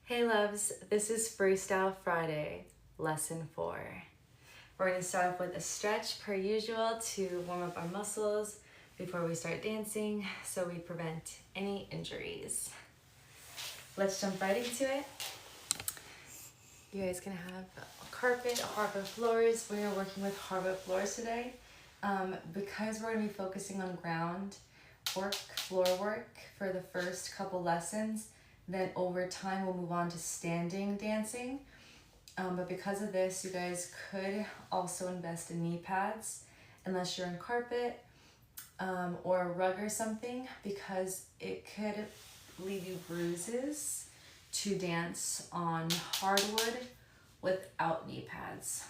Hey loves, this is Freestyle Friday, lesson 4. We're going to start off with a stretch per usual to warm up our muscles before we start dancing so we prevent any injuries. Let's jump right into it. You guys can have a carpet, hardwood floors. We are working with hardwood floors today. Because we're going to be focusing on ground work, floor work for the first couple lessons, then over time we'll move on to standing dancing. But because of this, you guys could also invest in knee pads unless you're on carpet or a rug or something, because it could leave you bruises to dance on hardwood without knee pads.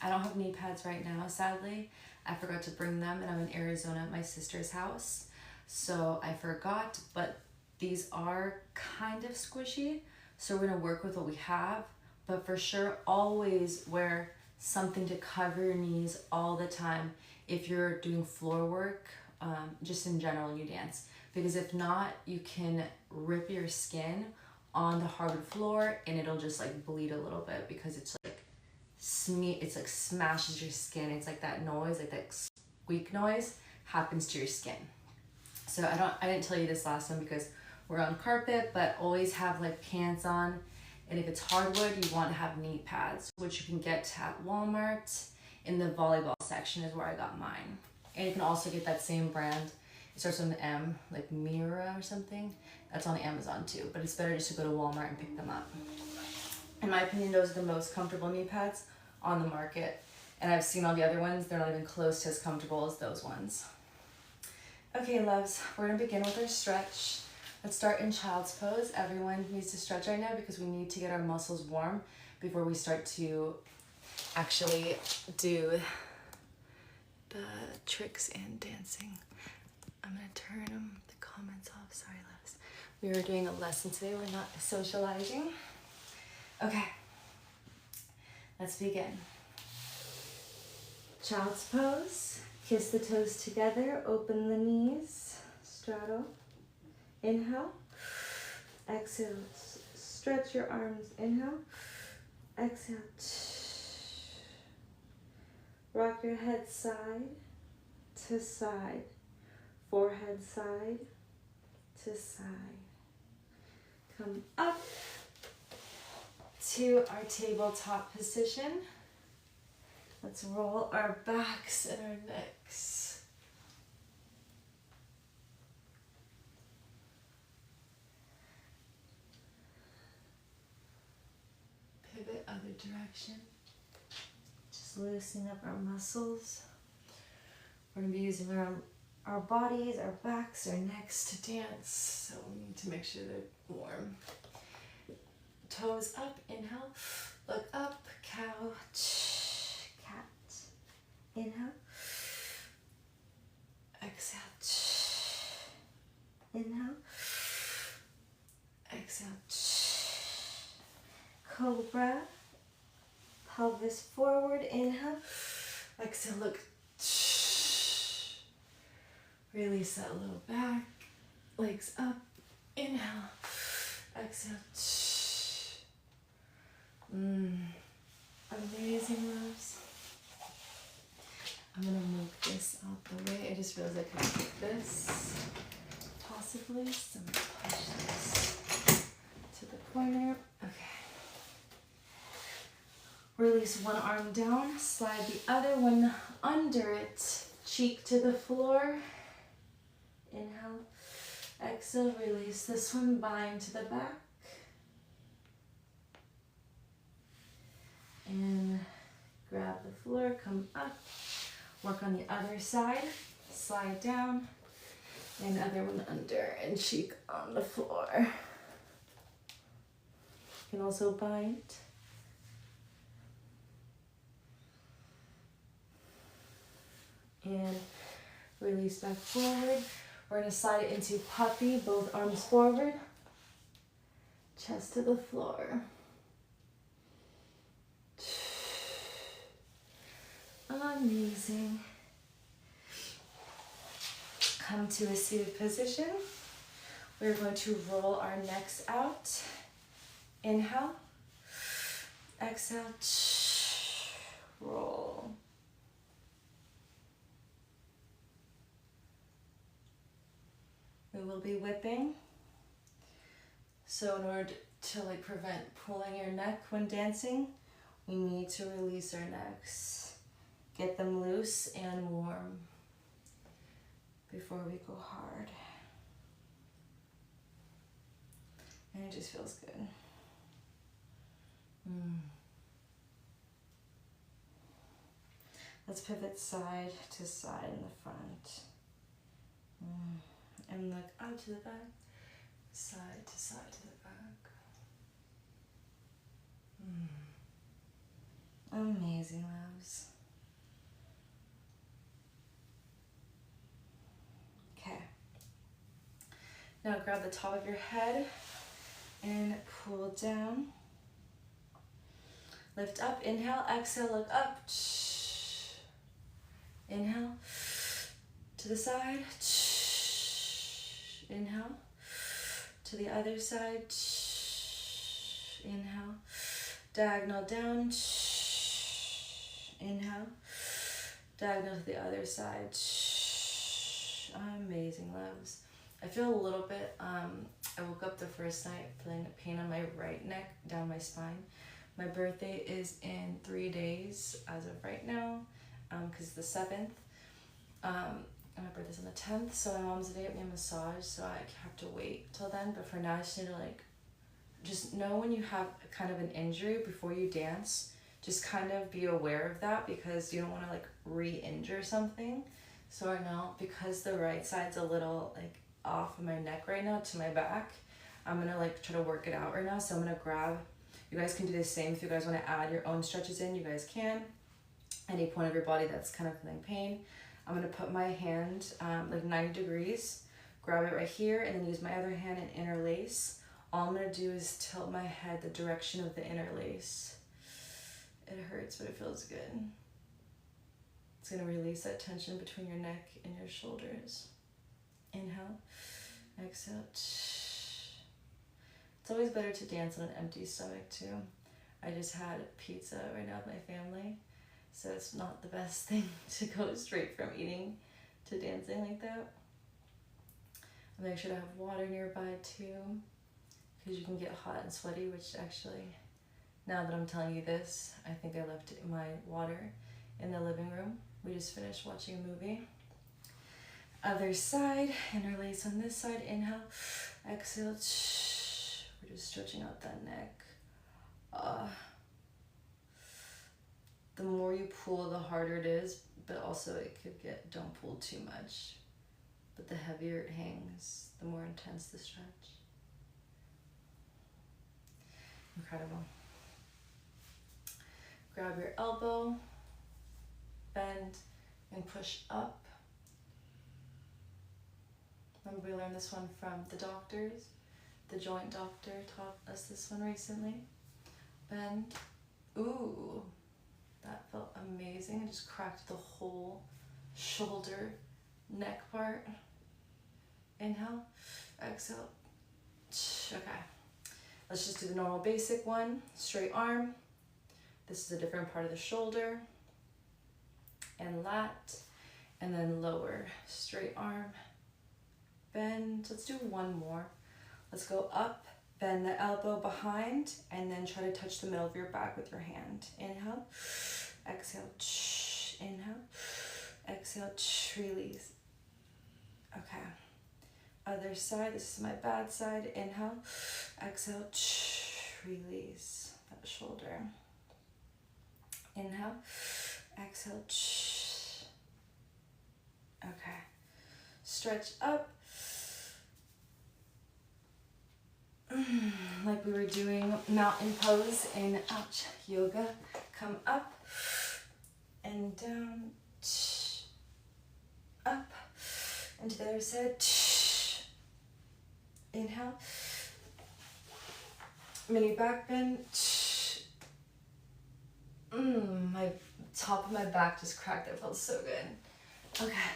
I don't have knee pads right now, sadly. I forgot to bring them, and I'm in Arizona at my sister's house, so I forgot, but these are kind of squishy, so we're gonna work with what we have, but for sure always wear something to cover your knees all the time if you're doing floor work, just in general when you dance, because if not, you can rip your skin on the hardwood floor and it'll just like bleed a little bit because it's like smashes your skin. It's like that noise, like that squeak noise happens to your skin. So I didn't tell you this last time because we're on carpet, but always have like pants on. And if it's hardwood, you want to have knee pads, which you can get at Walmart in the volleyball section is where I got mine. And you can also get that same brand. It starts with an M, like Mira or something. That's on Amazon too, but it's better just to go to Walmart and pick them up. In my opinion, those are the most comfortable knee pads on the market. And I've seen all the other ones, they're not even close to as comfortable as those ones. Okay, loves, we're gonna begin with our stretch. Let's start in child's pose. Everyone needs to stretch right now because we need to get our muscles warm before we start to actually do the tricks and dancing. I'm gonna turn the comments off, sorry loves. We are doing a lesson today, we're not socializing. Okay, let's begin. Child's pose, kiss the toes together, open the knees, straddle. Inhale, exhale, stretch your arms, inhale, exhale, rock your head side to side, forehead side to side. Come up to our tabletop position. Let's roll our backs and our necks. Pivot other direction. Just loosening up our muscles. We're going to be using our bodies, our backs, our necks to dance, so we need to make sure they're warm. Toes up, inhale, look up, cow, cat. Inhale, exhale, inhale, exhale, cobra, pelvis forward, inhale, exhale, look, release that low back, legs up, inhale, exhale, amazing loves. I'm gonna move this out the way. I just realized I could take this, possibly, so I'm gonna push this to the corner. Okay. Release one arm down, slide the other one under it, cheek to the floor. Inhale, exhale, release this one, bind to the back. And grab the floor, come up, work on the other side, slide down, and other one under and cheek on the floor. You can also bind. And release back forward. We're going to slide it into puppy, both arms forward, chest to the floor. Amazing. Come to a seated position. We're going to roll our necks out Inhale. Exhale. Roll. We will be whipping. So in order to like prevent pulling your neck when dancing, we need to release our necks. Get them loose and warm before we go hard. And it just feels good. Let's pivot side to side in the front. And look out to the back. Side to side to the back. Amazing, loves. Okay. Now grab the top of your head and pull down. Lift up, inhale, exhale, look up. Inhale, to the side. Inhale, to the other side. Inhale, diagonal down. Inhale, diagonal to the other side. Amazing, loves. I feel a little bit, I woke up the first night feeling pain on my right neck, down my spine. My birthday is in 3 days as of right now, because it's the 7th. And my birthday's on the 10th, so my mom's gonna get me a massage, so I have to wait till then. But for now, I just need to just know when you have kind of an injury before you dance. Just kind of be aware of that, because you don't want to re-injure something. So right now, because the right side's a little off of my neck right now to my back, I'm gonna try to work it out right now. So I'm gonna grab, you guys can do the same if you guys want to add your own stretches in, you guys can. Any point of your body that's kind of feeling pain. I'm gonna put my hand 90 degrees, grab it right here, and then use my other hand and interlace. All I'm gonna do is tilt my head the direction of the interlace. It hurts, but it feels good. It's gonna release that tension between your neck and your shoulders. Inhale, exhale. It's always better to dance on an empty stomach too. I just had pizza right now with my family, so it's not the best thing to go straight from eating to dancing like that. Make sure to have water nearby too, because you can get hot and sweaty, which actually, now that I'm telling you this, I think I left my water in the living room. We just finished watching a movie. Other side, interlace on this side, inhale, exhale. We're just stretching out that neck. The more you pull, the harder it is, but also it could get, don't pull too much. But the heavier it hangs, the more intense the stretch. Incredible. Grab your elbow, bend, and push up. Remember, we learned this one from the doctors. The joint doctor taught us this one recently. Bend. Ooh, that felt amazing. I just cracked the whole shoulder, neck part. Inhale, exhale. Okay, let's just do the normal basic one. Straight arm. This is a different part of the shoulder. And lat. And then lower. Straight arm. Bend. Let's do one more. Let's go up, bend the elbow behind, and then try to touch the middle of your back with your hand. Inhale, exhale, inhale, exhale, release. Okay. Other side, this is my bad side. Inhale, exhale, release that shoulder. Inhale, exhale, okay. Stretch up. Like we were doing mountain pose in yoga. Come up and down, up, and to the other side. Inhale, mini back bend. My top of my back just cracked. That felt so good. Okay,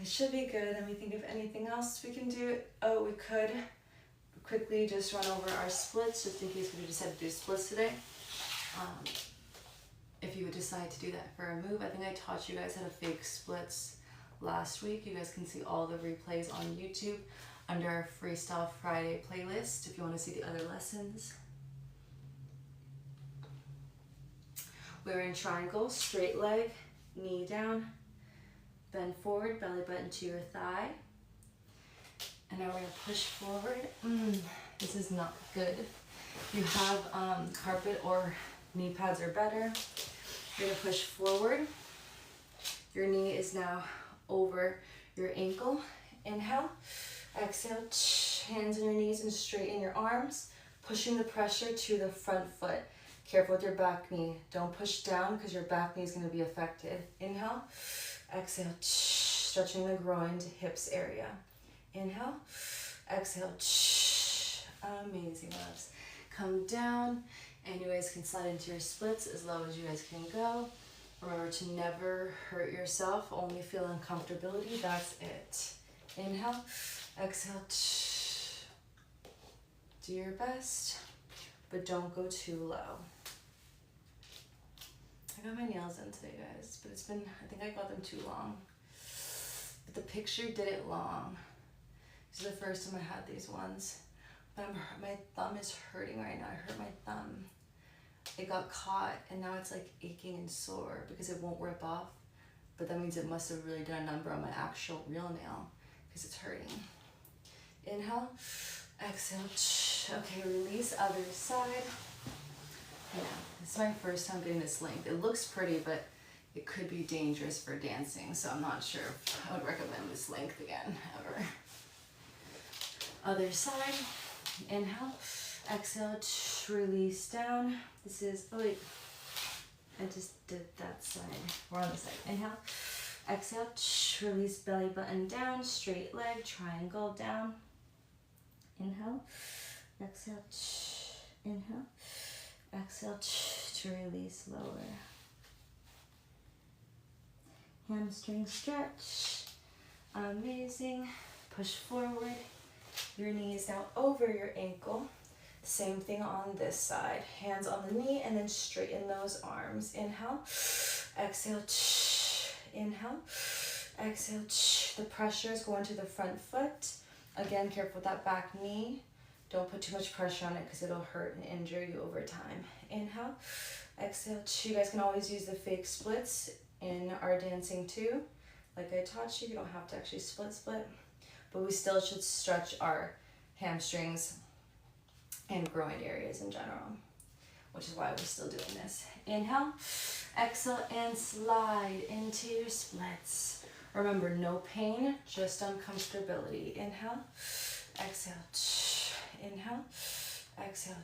it should be good. Let me think of anything else we can do. Oh, we could quickly just run over our splits, just in case we decide to do splits today. If you would decide to do that for a move, I think I taught you guys how to fake splits last week. You guys can see all the replays on YouTube under our Freestyle Friday playlist if you want to see the other lessons. We're in triangle, straight leg, knee down, bend forward, belly button to your thigh. And now we're gonna push forward. This is not good. If you have carpet or knee pads are better. You're gonna push forward. Your knee is now over your ankle. Inhale, exhale, hands on your knees and straighten your arms, pushing the pressure to the front foot. Careful with your back knee. Don't push down because your back knee is gonna be affected. Inhale, exhale, stretching the groin to hips area. Inhale, exhale, amazing, loves. Come down, and you guys can slide into your splits as low as you guys can go. Remember to never hurt yourself, only feel uncomfortability, that's it. Inhale, exhale, do your best, but don't go too low. I got my nails in today, guys, but I think I got them too long. But the picture did it long. This is the first time I had these ones. But my thumb is hurting right now. I hurt my thumb. It got caught and now it's like aching and sore because it won't rip off. But that means it must have really done a number on my actual real nail because it's hurting. Inhale, exhale. Okay, release other side. Yeah, this is my first time getting this length. It looks pretty, but it could be dangerous for dancing. So I'm not sure if I would recommend this length again, ever. Other side. Inhale, exhale, release down. This is, oh wait, I just did that side. We're on the side. Inhale, exhale, release belly button down, straight leg, triangle down. Inhale, exhale, inhale, exhale, to release lower. Hamstring stretch, amazing. Push forward. Your knee is now over your ankle. Same thing on this side. Hands on the knee and then straighten those arms. Inhale, exhale, inhale, exhale. The pressure is going to the front foot. Again, careful with that back knee. Don't put too much pressure on it because it'll hurt and injure you over time. Inhale, exhale. You guys can always use the fake splits in our dancing too. Like I taught you, you don't have to actually split. But we still should stretch our hamstrings and groin areas in general, which is why we're still doing this. Inhale, exhale, and slide into your splits. Remember, no pain, just uncomfortability. Inhale, exhale, inhale, exhale,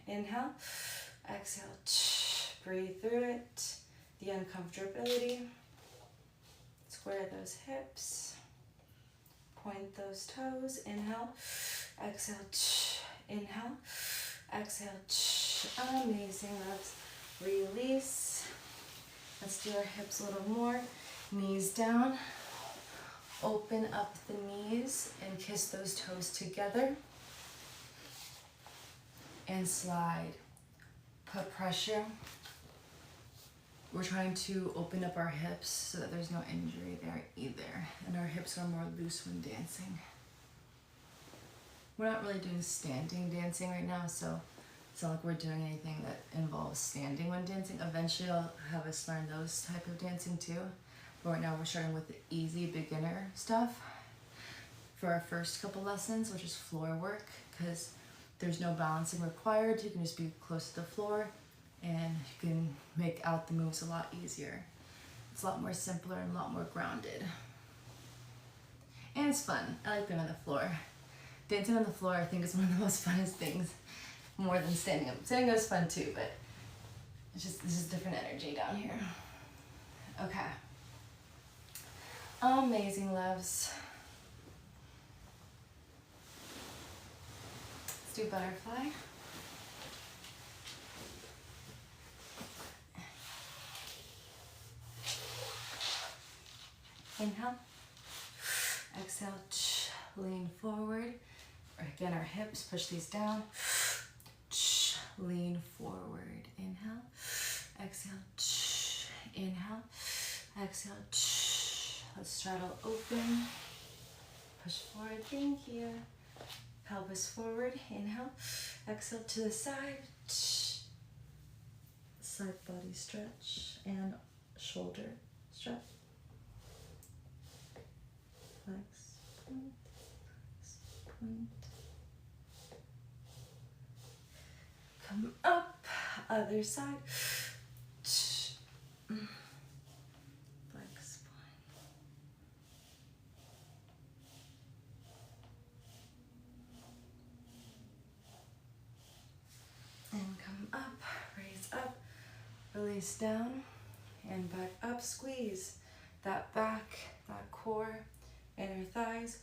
inhale, exhale. Breathe through it, the uncomfortability. Square those hips. Point those toes. Inhale, exhale, inhale, exhale. Amazing. Let's release. Let's do our hips a little more. Knees down. Open up the knees and kiss those toes together. And slide. Put pressure. We're trying to open up our hips so that there's no injury there either. And our hips are more loose when dancing. We're not really doing standing dancing right now, so it's not like we're doing anything that involves standing when dancing. Eventually I'll have us learn those type of dancing too. But right now we're starting with the easy beginner stuff for our first couple lessons, which is floor work, because there's no balancing required. You can just be close to the floor and you can make out the moves a lot easier. It's a lot more simpler and a lot more grounded. And it's fun. I like being on the floor. Dancing on the floor I think is one of the most funnest things, more than standing up. Standing up is fun too, but it's just, this is different energy down here. Okay. Amazing, loves. Let's do butterfly. Inhale, exhale, lean forward, Again, our hips, push these down. Lean forward, inhale, exhale, inhale, exhale. Let's straddle open, push forward, thank you. Pelvis forward, inhale, exhale to the side. Side body stretch and shoulder stretch. Flex, point, point. Come up, other side. Flex, point. And come up, raise up, release down, and back up, squeeze that back, that core, inner thighs.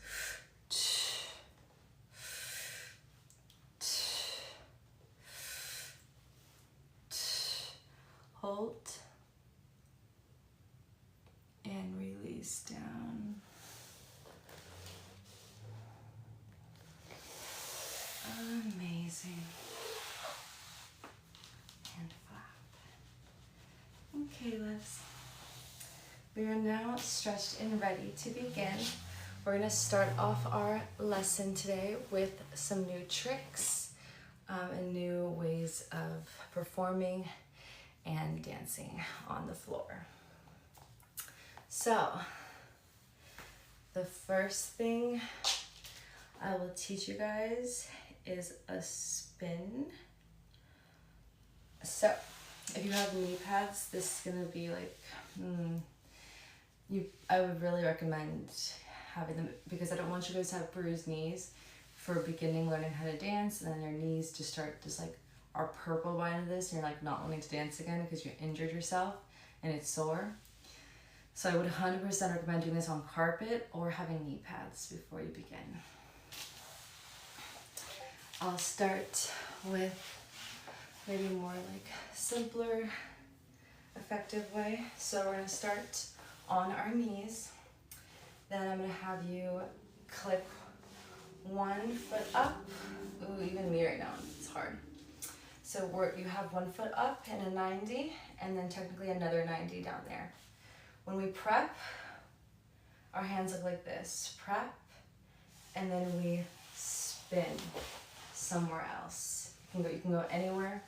Hold and release down. Amazing. And flap. Okay, loves. We are now stretched and ready to begin. We're going to start off our lesson today with some new tricks and new ways of performing and dancing on the floor. So, the first thing I will teach you guys is a spin. So, if you have knee pads, this is gonna be like, I would really recommend having them because I don't want you guys to have bruised knees for beginning learning how to dance, and then your knees just start are purple by the end of this, and you're like not wanting to dance again because you injured yourself and it's sore. So I would 100% recommend doing this on carpet or having knee pads before you begin. I'll start with maybe more like simpler, effective way. So we're gonna start on our knees. Then I'm gonna have you click 1 foot up. Ooh, even me right now, it's hard. So you have 1 foot up and a 90, and then technically another 90 down there. When we prep, our hands look like this. Prep, and then we spin somewhere else. You can go anywhere,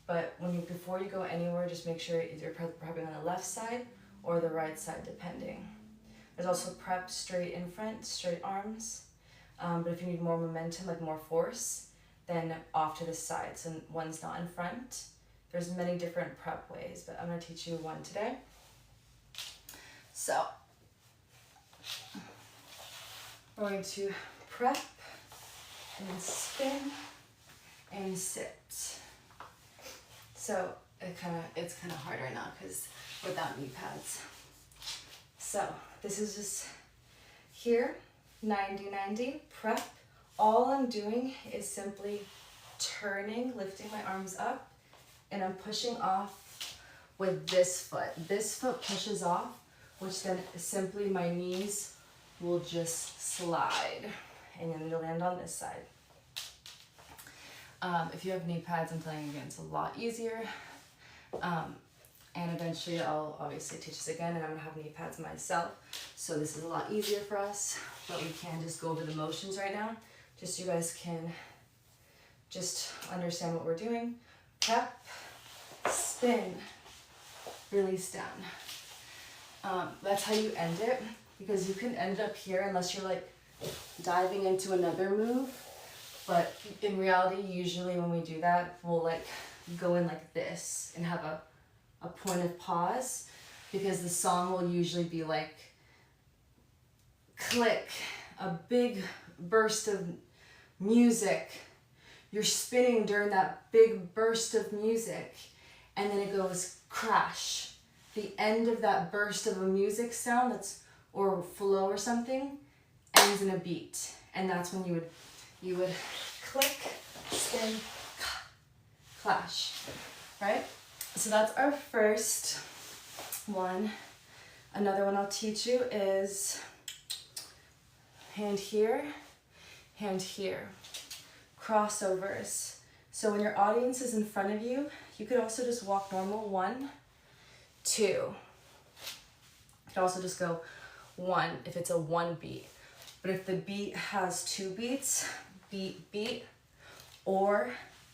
but before you go anywhere, just make sure you're prepping on the left side or the right side, depending. There's also prep straight in front, straight arms. But if you need more momentum, like more force, then off to the side, so one's not in front. There's many different prep ways, but I'm gonna teach you one today. So, we're going to prep and spin and sit. So, it's kind of hard right now because without knee pads. So, this is just here, 90-90, prep. All I'm doing is simply turning, lifting my arms up, and I'm pushing off with this foot. This foot pushes off, which then simply my knees will just slide, and then you'll land on this side. If you have knee pads, I'm telling you again, it's a lot easier. And eventually I'll obviously teach this again, and I'm gonna have knee pads myself. So this is a lot easier for us, but we can just go over the motions right now, just so you guys can just understand what we're doing. Prep, spin, release down. That's how you end it, because you can end up here unless you're like diving into another move. But in reality, usually when we do that, we'll like go in like this and have a point of pause, because the song will usually be like click, a big burst of music. You're spinning during that big burst of music, and then it goes crash. The end of that burst of a music sound or flow or something ends in a beat, and that's when you would click, spin, clash, right? So that's our first one. Another one I'll teach you is hand here, hand here. Crossovers. So when your audience is in front of you, you could also just walk normal. 1, 2. You could also just go 1 if it's a 1 beat. But if the beat has 2 beats, beat, beat, or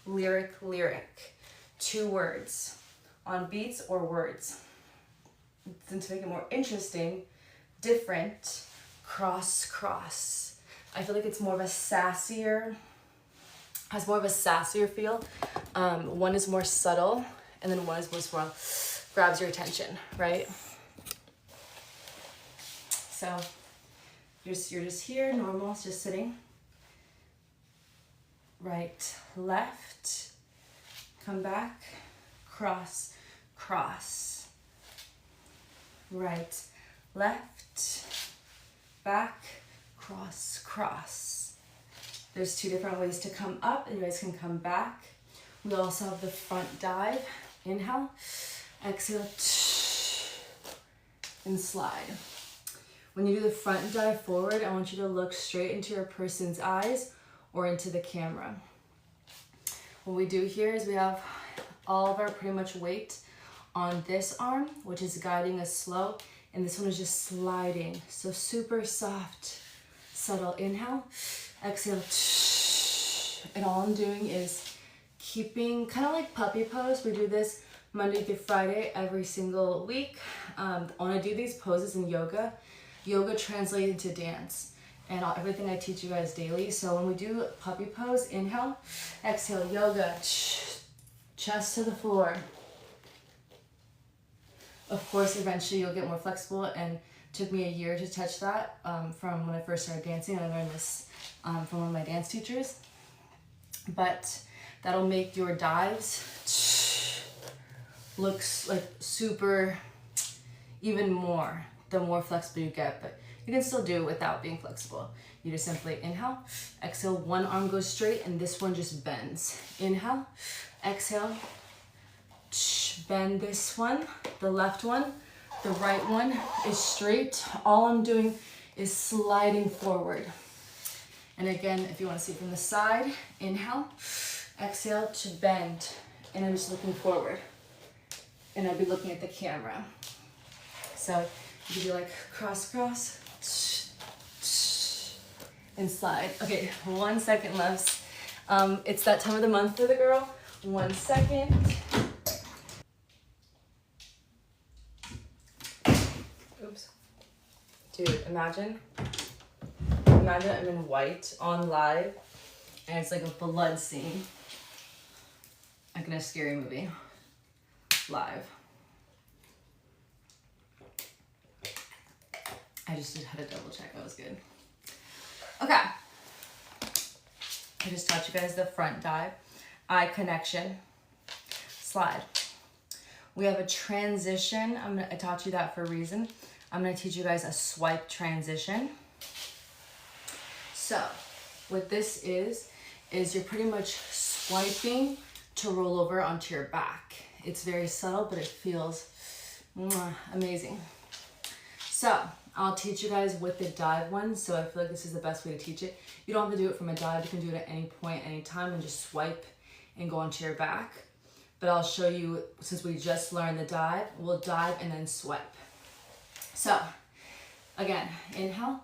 lyric, lyric. 2 words on beats or words. Then to make it more interesting, different, cross, cross. I feel like it's more of a sassier, has more of a sassier feel. One is more subtle, and then one is more grabs your attention, right? So you're just here, normal, it's just sitting. Right, left, come back, cross, cross. Right, left, back, cross, cross. There's 2 different ways to come up, and you guys can come back. We also have the front dive. Inhale, exhale, and slide. When you do the front dive forward, I want you to look straight into your person's eyes or into the camera. What we do here is we have all of our pretty much weight on this arm, which is guiding us slow, and this one is just sliding. So super soft, subtle inhale, exhale, and all I'm doing is keeping, kind of like puppy pose. We do this Monday through Friday every single week. I want to do these poses in yoga. Yoga translates into dance, and everything I teach you guys daily. So when we do puppy pose, inhale, exhale, yoga, chest to the floor. Of course, eventually you'll get more flexible, and it took me a year to touch that from when I first started dancing. I learned this from one of my dance teachers. But that'll make your dives looks like super, even more, the more flexible you get. But you can still do it without being flexible. You just simply inhale, exhale, one arm goes straight, and this one just bends. Inhale, exhale, bend this one, the left one, the right one is straight. All I'm doing is sliding forward. And again, if you want to see it from the side, inhale, exhale to bend, and I'm just looking forward. And I'll be looking at the camera. So you can do like cross, cross, and slide. Okay, 1 second left. It's that time of the month for the girl. 1 second. Oops. Dude, imagine I'm in white on live, and it's like a blood scene. Like in a scary movie. Live. I just had to double check that was good. Okay. I just taught you guys the front dive, eye connection, slide. We have a transition. I taught you that for a reason. I'm gonna teach you guys a swipe transition. So what this is you're pretty much swiping to roll over onto your back. It's very subtle, but it feels amazing. So I'll teach you guys with the dive one. So I feel like this is the best way to teach it. You don't have to do it from a dive. You can do it at any point, any time, and just swipe and go onto your back. But I'll show you, since we just learned the dive, we'll dive and then swipe. So again, inhale,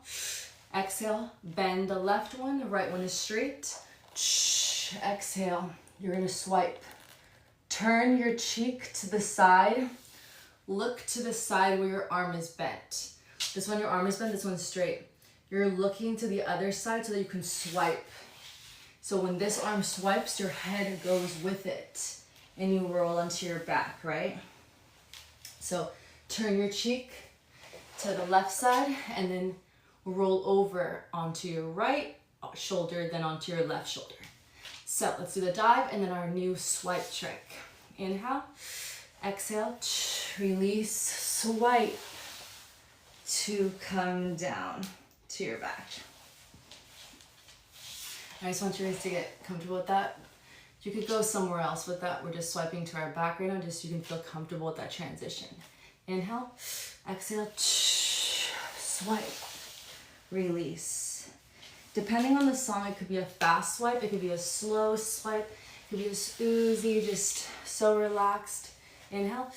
exhale, bend the left one, the right one is straight. Exhale, you're gonna swipe. Turn your cheek to the side. Look to the side where your arm is bent. This one, your arm is bent, this one's straight. You're looking to the other side so that you can swipe. So when this arm swipes, your head goes with it and you roll onto your back, right? So turn your cheek to the left side and then roll over onto your right shoulder, then onto your left shoulder. So let's do the dive and then our new swipe trick. Inhale, exhale, release, swipe to come down to your back. I just want you guys to get comfortable with that. You could go somewhere else with that. We're just swiping to our back right now, just so you can feel comfortable with that transition. Inhale, exhale, swipe, release. Depending on the song, it could be a fast swipe, it could be a slow swipe, it could be just oozy, just so relaxed. Inhale,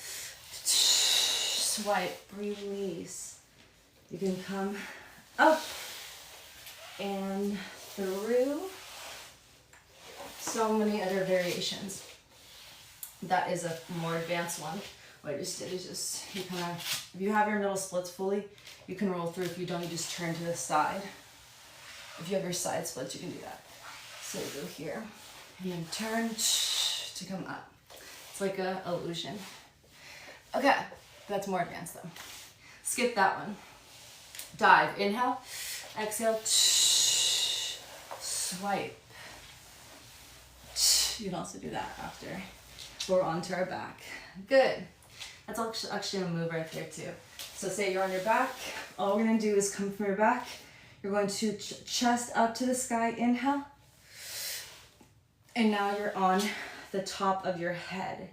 swipe, release. You can come up and through. So many other variations. That is a more advanced one. What I just did is just, you kind of, if you have your middle splits fully, you can roll through. If you don't, you just turn to the side. If you have your side splits, you can do that. So you go here, and then turn to come up. It's like a illusion. Okay, that's more advanced though. Skip that one. Dive, inhale, exhale, swipe. You can also do that after we're onto our back. Good. That's actually a move right there too. So say you're on your back, all we're gonna do is come from your back. You're going to chest up to the sky, inhale. And now you're on the top of your head.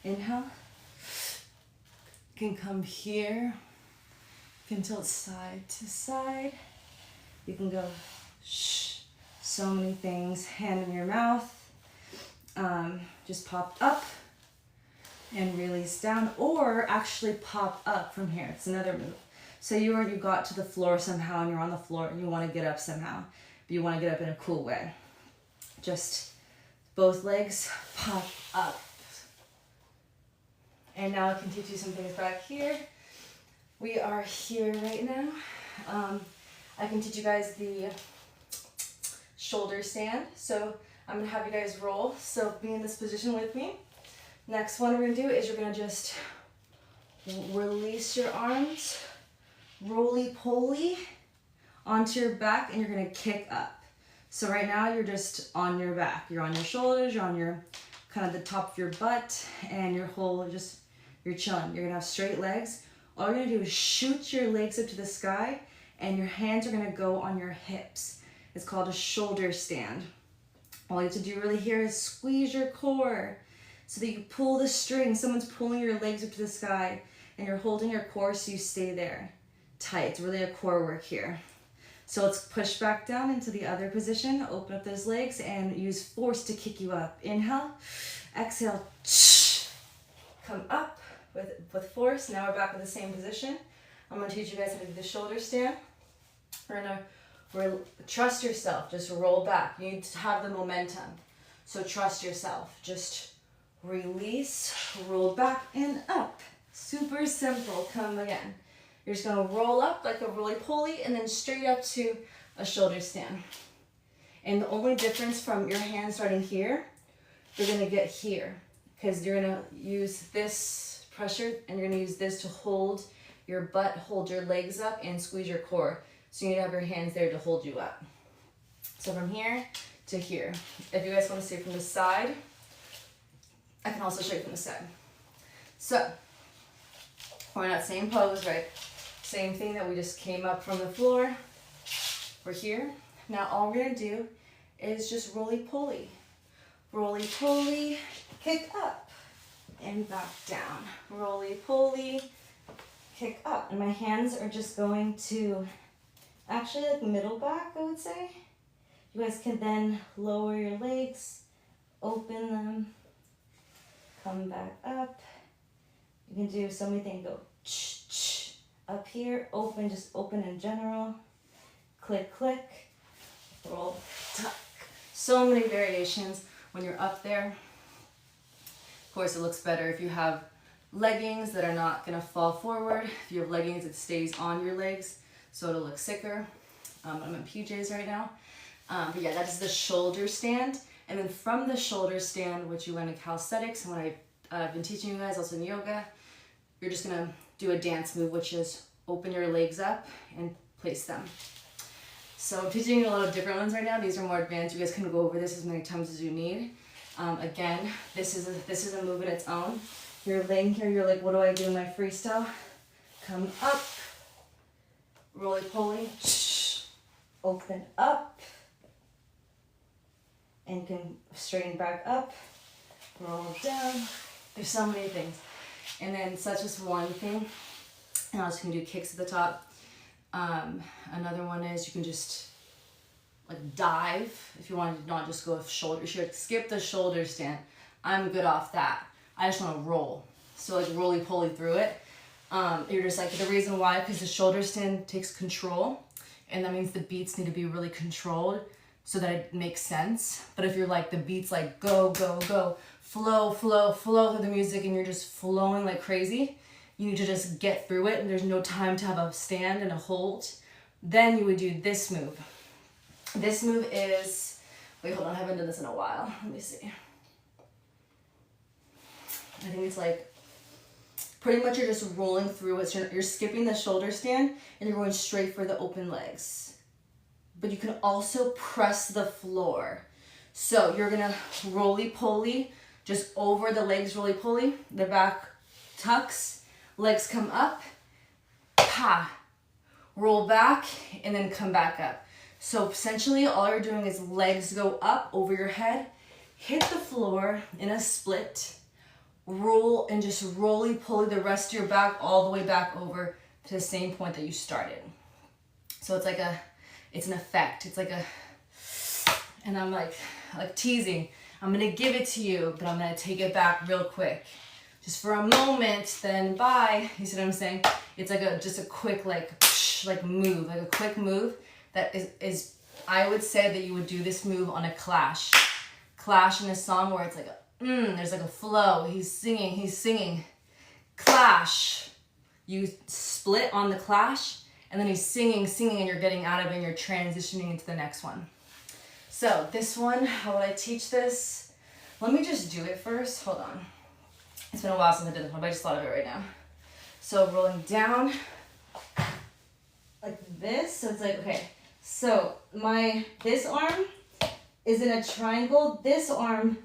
Inhale. You can come here. You can tilt side to side. You can go shh. So many things. Hand in your mouth. Just pop up and release down, or actually pop up from here. It's another move. So you got to the floor somehow and you're on the floor and you want to get up somehow, but you want to get up in a cool way. Just both legs pop up. And now I can teach you some things back here. We are here right now. I can teach you guys the shoulder stand. So I'm gonna have you guys roll. So be in this position with me. Next one we're gonna do is you're gonna just release your arms, roly-poly onto your back, and you're gonna kick up. So right now you're just on your back. You're on your shoulders, you're on your kind of the top of your butt, and your whole you're chilling. You're gonna have straight legs. All you're gonna do is shoot your legs up to the sky, and your hands are gonna go on your hips. It's called a shoulder stand. All you have to do really here is squeeze your core so that you pull the string. Someone's pulling your legs up to the sky and you're holding your core so you stay there tight. It's really a core work here. So let's push back down into the other position. Open up those legs and use force to kick you up. Inhale, exhale, come up with force. Now we're back in the same position. I'm gonna teach you guys how to do the shoulder stand. We're gonna trust yourself, just roll back. You need to have the momentum. So trust yourself. Just release, roll back and up. Super simple. Come again. You're just gonna roll up like a roly-poly and then straight up to a shoulder stand. And the only difference from your hand starting here, you're gonna get here because you're gonna use this pressure and you're gonna use this to hold your butt, hold your legs up and squeeze your core. So you need to have your hands there to hold you up. So from here to here. If you guys want to see it from the side, I can also show you from the side. So we're in that same pose, right? Same thing that we just came up from the floor. We're here. Now all we're gonna do is just roly-poly. Roly-poly, kick up and back down. Roly-poly, kick up. And my hands are just going to actually like middle back, I would say. You guys can then lower your legs, open them, come back up. You can do so many things. Go up here, open, just open in general. Click, click, roll, tuck. So many variations when you're up there. Of course, it looks better if you have leggings that are not gonna fall forward. If you have leggings, it stays on your legs, so it'll look sicker. I'm in PJs right now. But yeah, that is the shoulder stand. And then from the shoulder stand, which you learn in calisthenics, and what I've been teaching you guys also in yoga, you're just gonna do a dance move, which is open your legs up and place them. So I'm teaching you a lot of different ones right now. These are more advanced. You guys can go over this as many times as you need. Again, this is a move in its own. You're laying here, you're like, what do I do in my freestyle? Come up, roly-poly, open up, and you can straighten back up, roll down. There's so many things. And then so that's just one thing. And I was gonna do kicks at the top. Another one is you can just like dive, if you want to not just go with shoulder, you should skip the shoulder stand. I'm good off that. I just want to roll. So like roly-poly through it. You're just like, the reason why, because the shoulder stand takes control, and that means the beats need to be really controlled so that it makes sense. But if you're like, the beats like go, go, go, flow, flow, flow through the music, and you're just flowing like crazy, you need to just get through it, and there's no time to have a stand and a hold. Then you would do this move. This move is, wait, hold on, I haven't done this in a while. Let me see. I think it's like, pretty much you're just rolling through it. So you're skipping the shoulder stand and you're going straight for the open legs. But you can also press the floor. So you're gonna roly-poly, just over the legs, roly-poly, the back tucks, legs come up, pa, roll back, and then come back up. So essentially all you're doing is legs go up over your head, hit the floor in a split, roll, and just roly-poly the rest of your back all the way back over to the same point that you started. So it's like it's an effect. It's like and I'm like teasing. I'm gonna give it to you, but I'm gonna take it back real quick. Just for a moment, then bye. You see what I'm saying? It's like just a quick like move, like a quick move that is I would say that you would do this move on a clash in a song where it's like there's like a flow. He's singing. Clash. You split on the clash, and then he's singing, and you're getting out of it, and you're transitioning into the next one. So this one, how would I teach this? Let me just do it first. Hold on. It's been a while since I did this one, but I just thought of it right now. So rolling down like this. So it's like, okay. So this arm is in a triangle. This arm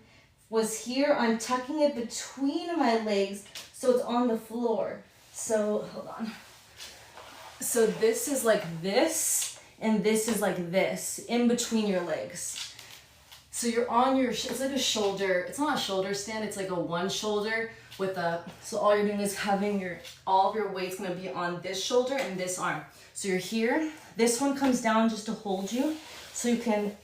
was here. I'm tucking it between my legs so it's on the floor. So hold on. So this is like this, and this is like this in between your legs. So you're on your, it's like a shoulder, it's not a shoulder stand, it's like a one shoulder with so all you're doing is having all of your weight's gonna be on this shoulder and this arm. So you're here, this one comes down just to hold you, so you can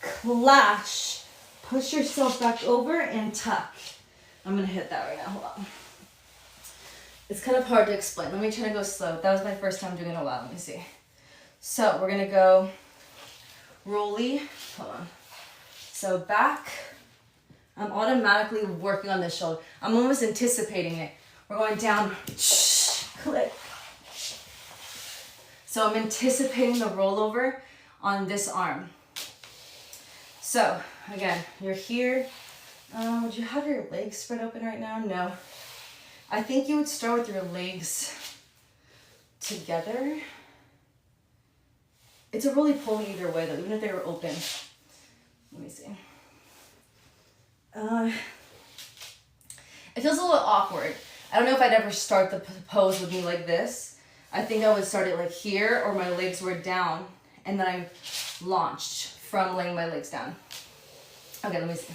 clash, push yourself back over and tuck. I'm gonna hit that right now, hold on. It's kind of hard to explain. Let me try to go slow. That was my first time doing it in a while. Let me see. So we're gonna go rolly. Hold on. So back. I'm automatically working on this shoulder. I'm almost anticipating it. We're going down. Click. So I'm anticipating the rollover on this arm. So again, you're here. Would you have your legs spread open right now? No. I think you would start with your legs together. It's a roly-poly either way though, even if they were open. Let me see. It feels a little awkward. I don't know if I'd ever start the pose with me like this. I think I would start it like here, or my legs were down, and then I launched from laying my legs down. Okay, let me see.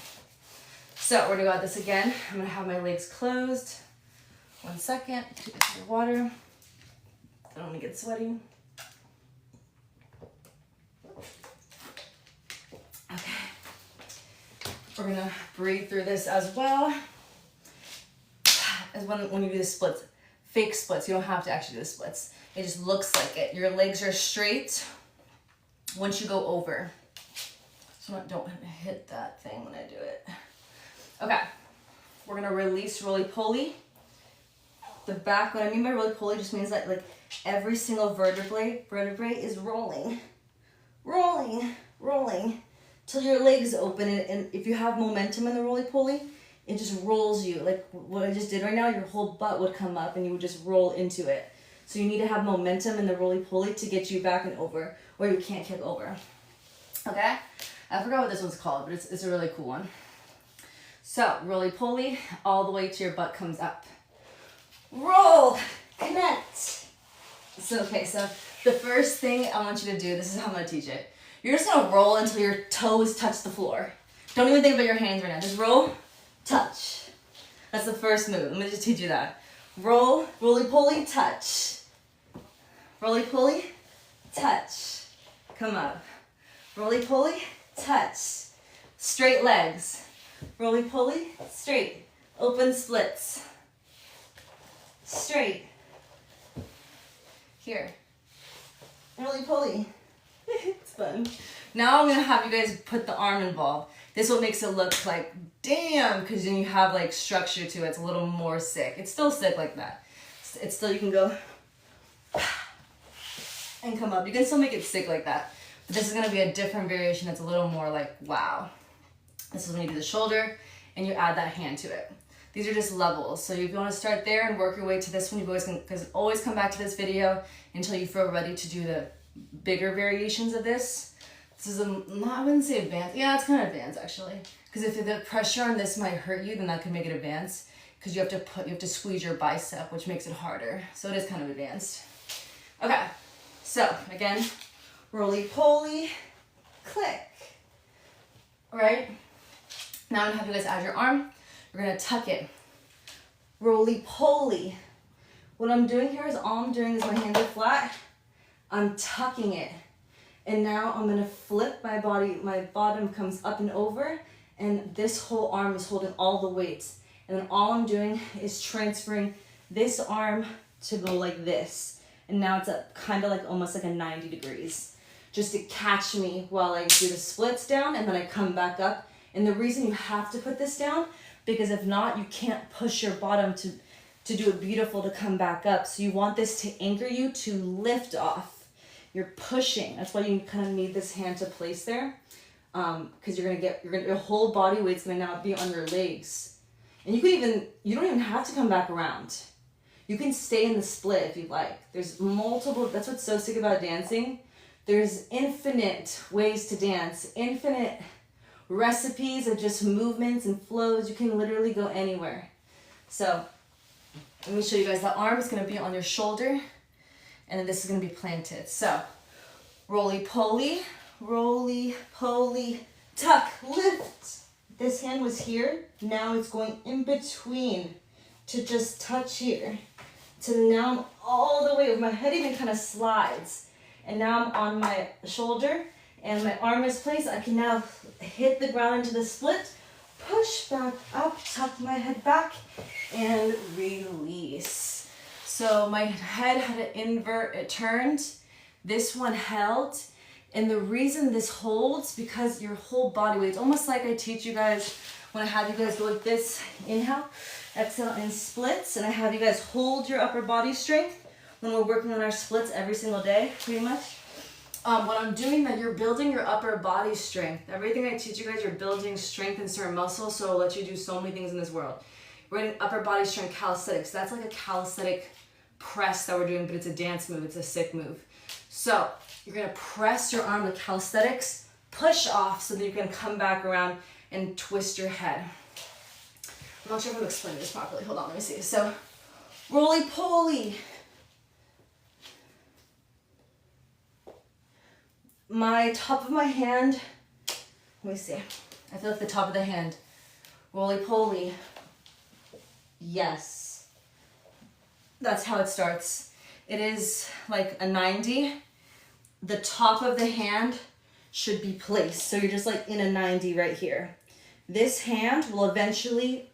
So we're gonna go at this again. I'm gonna have my legs closed. 1 second, take a sip of water. I don't want to get sweaty. Okay. We're gonna breathe through this as well. As when you do the splits, fake splits, you don't have to actually do the splits. It just looks like it. Your legs are straight once you go over. So don't hit that thing when I do it. Okay. We're gonna release roly-poly. The back, what I mean by roly-poly just means that like every single vertebrae is rolling, till your legs open, and if you have momentum in the roly-poly, it just rolls you. Like what I just did right now, your whole butt would come up and you would just roll into it. So you need to have momentum in the roly-poly to get you back and over, or you can't kick over. Okay? I forgot what this one's called, but it's a really cool one. So roly-poly, all the way to your butt comes up. Roll, connect. So, okay, so the first thing I want you to do, this is how I'm gonna teach it. You're just gonna roll until your toes touch the floor. Don't even think about your hands right now. Just roll, touch. That's the first move. Let me just teach you that. Roll, roly-poly, touch. Roly-poly, touch. Come up. Roly-poly, touch. Straight legs. Roly-poly, straight. Open splits. Straight. Here. Roly-poly. It's fun. Now I'm gonna have you guys put the arm involved. This is what makes it look like, damn, because then you have like structure to it. It's a little more sick. It's still sick like that. It's still, you can go and come up. You can still make it sick like that. But this is gonna be a different variation. It's a little more like, wow. This is when you do the shoulder and you add that hand to it. These are just levels. So if you wanna start there and work your way to this one, you always come back to this video until you feel ready to do the bigger variations of this. This is I wouldn't say advanced. Yeah, it's kind of advanced actually. Because if the pressure on this might hurt you, then that could make it advanced. Because you have to squeeze your bicep, which makes it harder. So it is kind of advanced. Okay, so again, roly-poly, click. All right, now I'm gonna have you guys add your arm. You're gonna tuck it. Roly-poly. What I'm doing here is all I'm doing is my hands are flat. I'm tucking it. And now I'm gonna flip my body, my bottom comes up and over, and this whole arm is holding all the weights. And then all I'm doing is transferring this arm to go like this. And now it's kind of like almost like a 90 degrees. Just to catch me while I do the splits down and then I come back up. And the reason you have to put this down, because if not, you can't push your bottom to do it beautiful to come back up. So you want this to anchor you to lift off. You're pushing. That's why you kind of need this hand to place there. Because your whole body weight's gonna now be on your legs. And you don't even have to come back around. You can stay in the split if you'd like. There's multiple, that's what's so sick about dancing. There's infinite ways to dance, infinite recipes of just movements and flows. You can literally go anywhere. So let me show you guys. The arm is gonna be on your shoulder and then this is gonna be planted. So roly-poly, roly-poly, tuck, lift. This hand was here, now it's going in between to just touch here. So now I'm all the way, my head even kind of slides. And now I'm on my shoulder and my arm is placed. I can now hit the ground into the split, push back up, tuck my head back, and release. So my head had to invert, it turned. This one held. And the reason this holds, because your whole body weight, it's almost like I teach you guys when I have you guys go like this, inhale, exhale, and splits, and I have you guys hold your upper body strength when we're working on our splits every single day, pretty much. What I'm doing, that you're building your upper body strength. Everything I teach you guys, you're building strength in certain muscles, so it'll let you do so many things in this world. We're doing upper body strength calisthenics. That's like a calisthenic press that we're doing, but it's a dance move, it's a sick move. So you're gonna press your arm with calisthenics, push off so that you can come back around and twist your head. I'm not sure if I'm explaining this properly. Hold on, let me see. So roly-poly. My top of my hand, let me see. I feel like the top of the hand. Roly-poly. Yes. That's how it starts. It is like a 90. The top of the hand should be placed. So you're just like in a 90 right here. This hand will eventually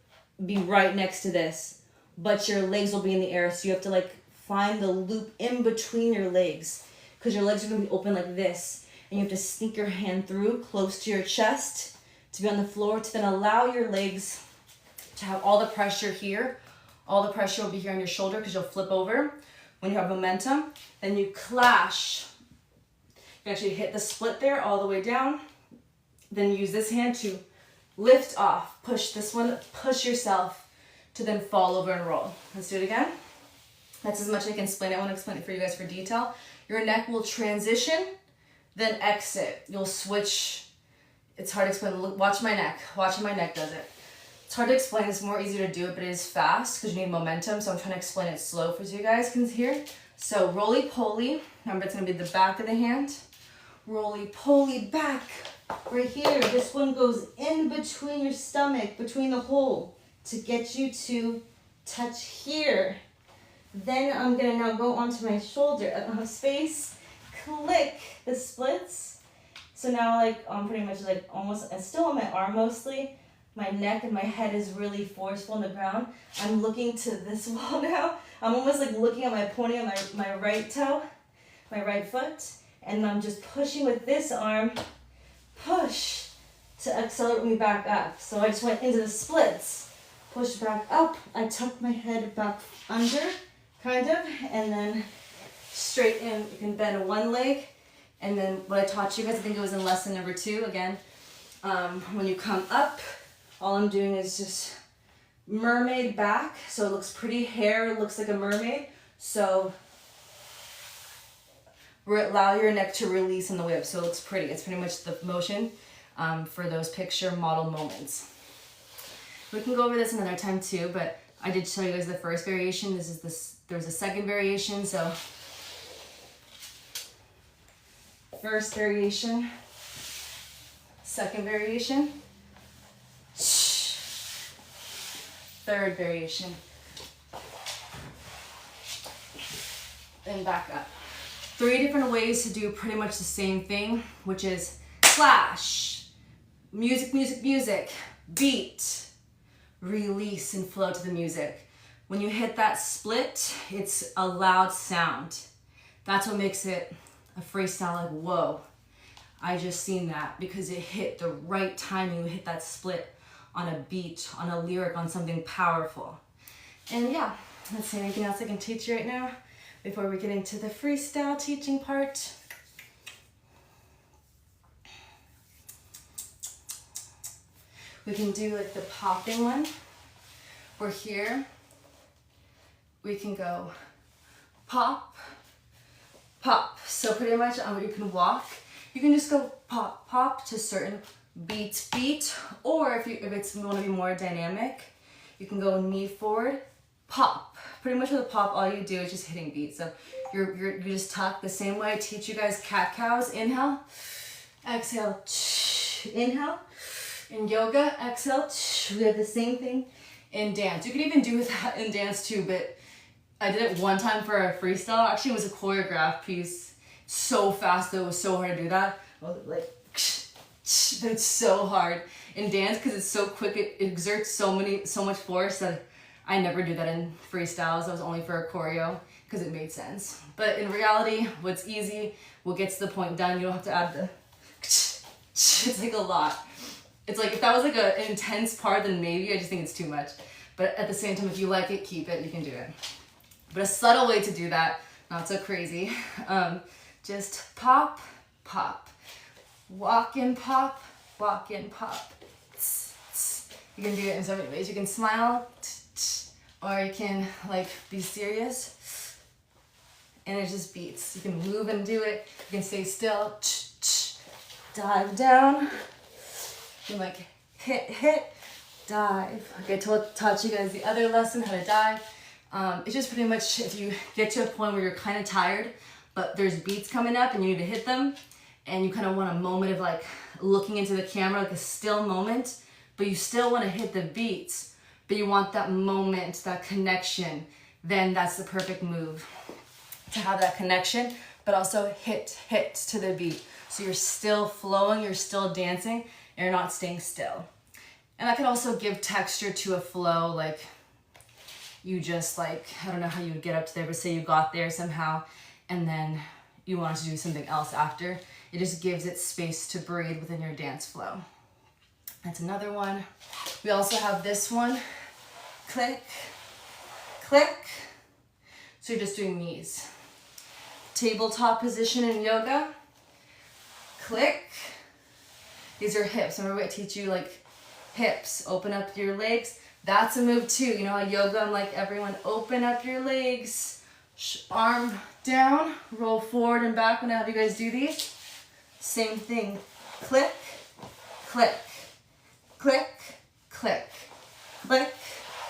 be right next to this, but your legs will be in the air. So you have to like find the loop in between your legs, because your legs are gonna be open like this. And you have to sneak your hand through close to your chest to be on the floor, to then allow your legs to have all the pressure here. All the pressure will be here on your shoulder because you'll flip over when you have momentum. Then you clash. You actually hit the split there all the way down. Then use this hand to lift off. Push this one, push yourself to then fall over and roll. Let's do it again. That's as much as I can explain it. I want to explain it for you guys for detail. Your neck will transition, then exit. You'll switch. It's hard to explain. Look, watch my neck. Watching my neck does it. It's hard to explain. It's more easier to do it, but it is fast because you need momentum. So I'm trying to explain it slow for you guys can hear. So roly-poly. Remember, it's going to be the back of the hand. Roly-poly back. Right here. This one goes in between your stomach, between the hole, to get you to touch here. Then I'm going to now go onto my shoulder. I don't have space. Click the splits. So now like I'm pretty much like almost, and still on my arm mostly. My neck and my head is really forceful on the ground. I'm looking to this wall now. I'm almost like looking at my pointing on my right toe, my right foot, and I'm just pushing with this arm, push to accelerate me back up. So I just went into the splits, push back up. I tuck my head back under, kind of, and then straight in. You can bend one leg, and then what I taught you guys, I think it was in lesson number 2 again. When you come up, all I'm doing is just mermaid back, so it looks pretty. Hair looks like a mermaid. So allow your neck to release on the way up, so it looks pretty. It's pretty much the motion for those picture model moments. We can go over this another time too, but I did show you guys the first variation. There's a second variation, so first variation, second variation, third variation, then back up. 3 different ways to do pretty much the same thing, which is clash, music, music, music, beat, release and flow to the music. When you hit that split, it's a loud sound. That's what makes it a freestyle. Like, whoa, I just seen that, because it hit the right timing. You hit that split on a beat, on a lyric, on something powerful. And yeah, let's see, anything else I can teach you right now before we get into the freestyle teaching part? We can do like the popping one. We're here. We can go pop, pop. So pretty much you can walk. You can just go pop, pop to certain beats, beat. Or if you want to be more dynamic, you can go knee forward, pop. Pretty much with a pop, all you do is just hitting beats. So you just tuck the same way I teach you guys cat-cows. Inhale, exhale, inhale. In yoga, exhale. We have the same thing in dance. You can even do that in dance too, but I did it one time for a freestyle. Actually, it was a choreographed piece. So fast though, it was so hard to do that. I was like, but it's so hard in dance because it's so quick. It exerts so much force that I never do that in freestyles. I was only for a choreo because it made sense. But in reality, what's easy, what gets the point done, you don't have to add the it's like a lot. It's like, if that was like an intense part, then maybe. I just think it's too much. But at the same time, if you like it, keep it, you can do it. But a subtle way to do that, not so crazy, just pop, pop. Walk in, pop, walk in, pop. You can do it in so many ways. You can smile, or you can like be serious, and it just beats. You can move and do it. You can stay still, dive down. You can like hit, dive. Okay, I taught you guys the other lesson, how to dive. It's just pretty much if you get to a point where you're kind of tired, but there's beats coming up and you need to hit them, and you kind of want a moment of like looking into the camera, like a still moment, but you still want to hit the beats, but you want that moment, that connection, then that's the perfect move to have that connection, but also hit to the beat. So you're still flowing, you're still dancing, and you're not staying still. And that can also give texture to a flow, like you just like, I don't know how you would get up to there, but say you got there somehow and then you wanted to do something else after. It just gives it space to breathe within your dance flow. That's another one. We also have this one, click, click. So you're just doing knees. Tabletop position in yoga, click. These are hips. Remember I teach you like hips, open up your legs. That's a move too. You know how yoga, I'm like, everyone open up your legs. Arm down, roll forward and back when I have you guys do these. Same thing, click, click, click, click, click,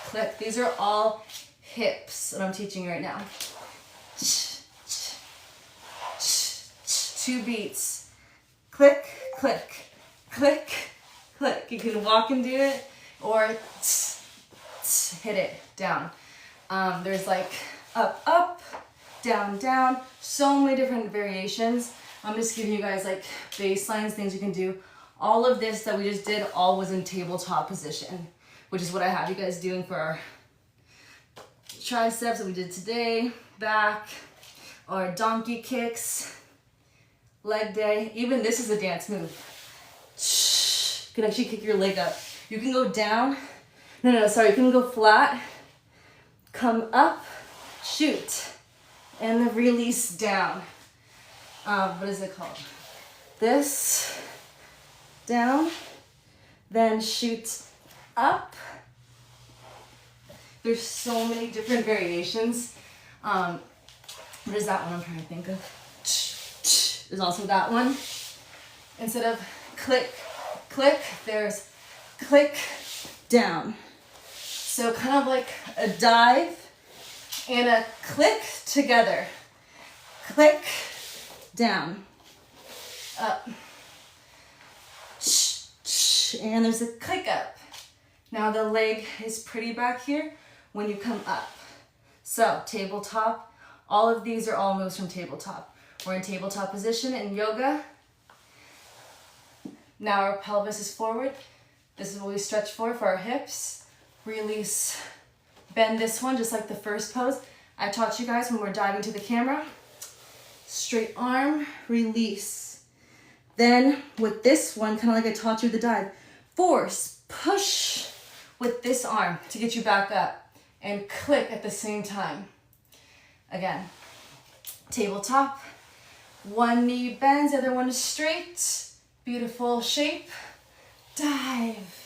click. These are all hips that I'm teaching you right now. 2 beats, click, click, click, click. You can walk and do it, or hit it down. There's like up, up, down, down. So many different variations. I'm just giving you guys like baselines, things you can do. All of this that we just did, all was in tabletop position, which is what I have you guys doing for our triceps that we did today, back, our donkey kicks, leg day. Even this is a dance move. You can actually kick your leg up. You can go down. No, sorry. You can go flat, come up, shoot, and then release down. What is it called? This, down, then shoot up. There's so many different variations. What is that one I'm trying to think of? There's also that one. Instead of click, click, there's click, down. So kind of like a dive and a click together. Click, down, up. And there's a click up. Now the leg is pretty back here when you come up. So tabletop, all of these are all moves from tabletop. We're in tabletop position in yoga. Now our pelvis is forward. This is what we stretch for our hips. Release, bend this one just like the first pose I taught you guys when we're diving to the camera. Straight arm, release. Then with this one, kind of like I taught you the dive, force, push with this arm to get you back up and click at the same time. Again, tabletop, one knee bends, the other one is straight. Beautiful shape, dive.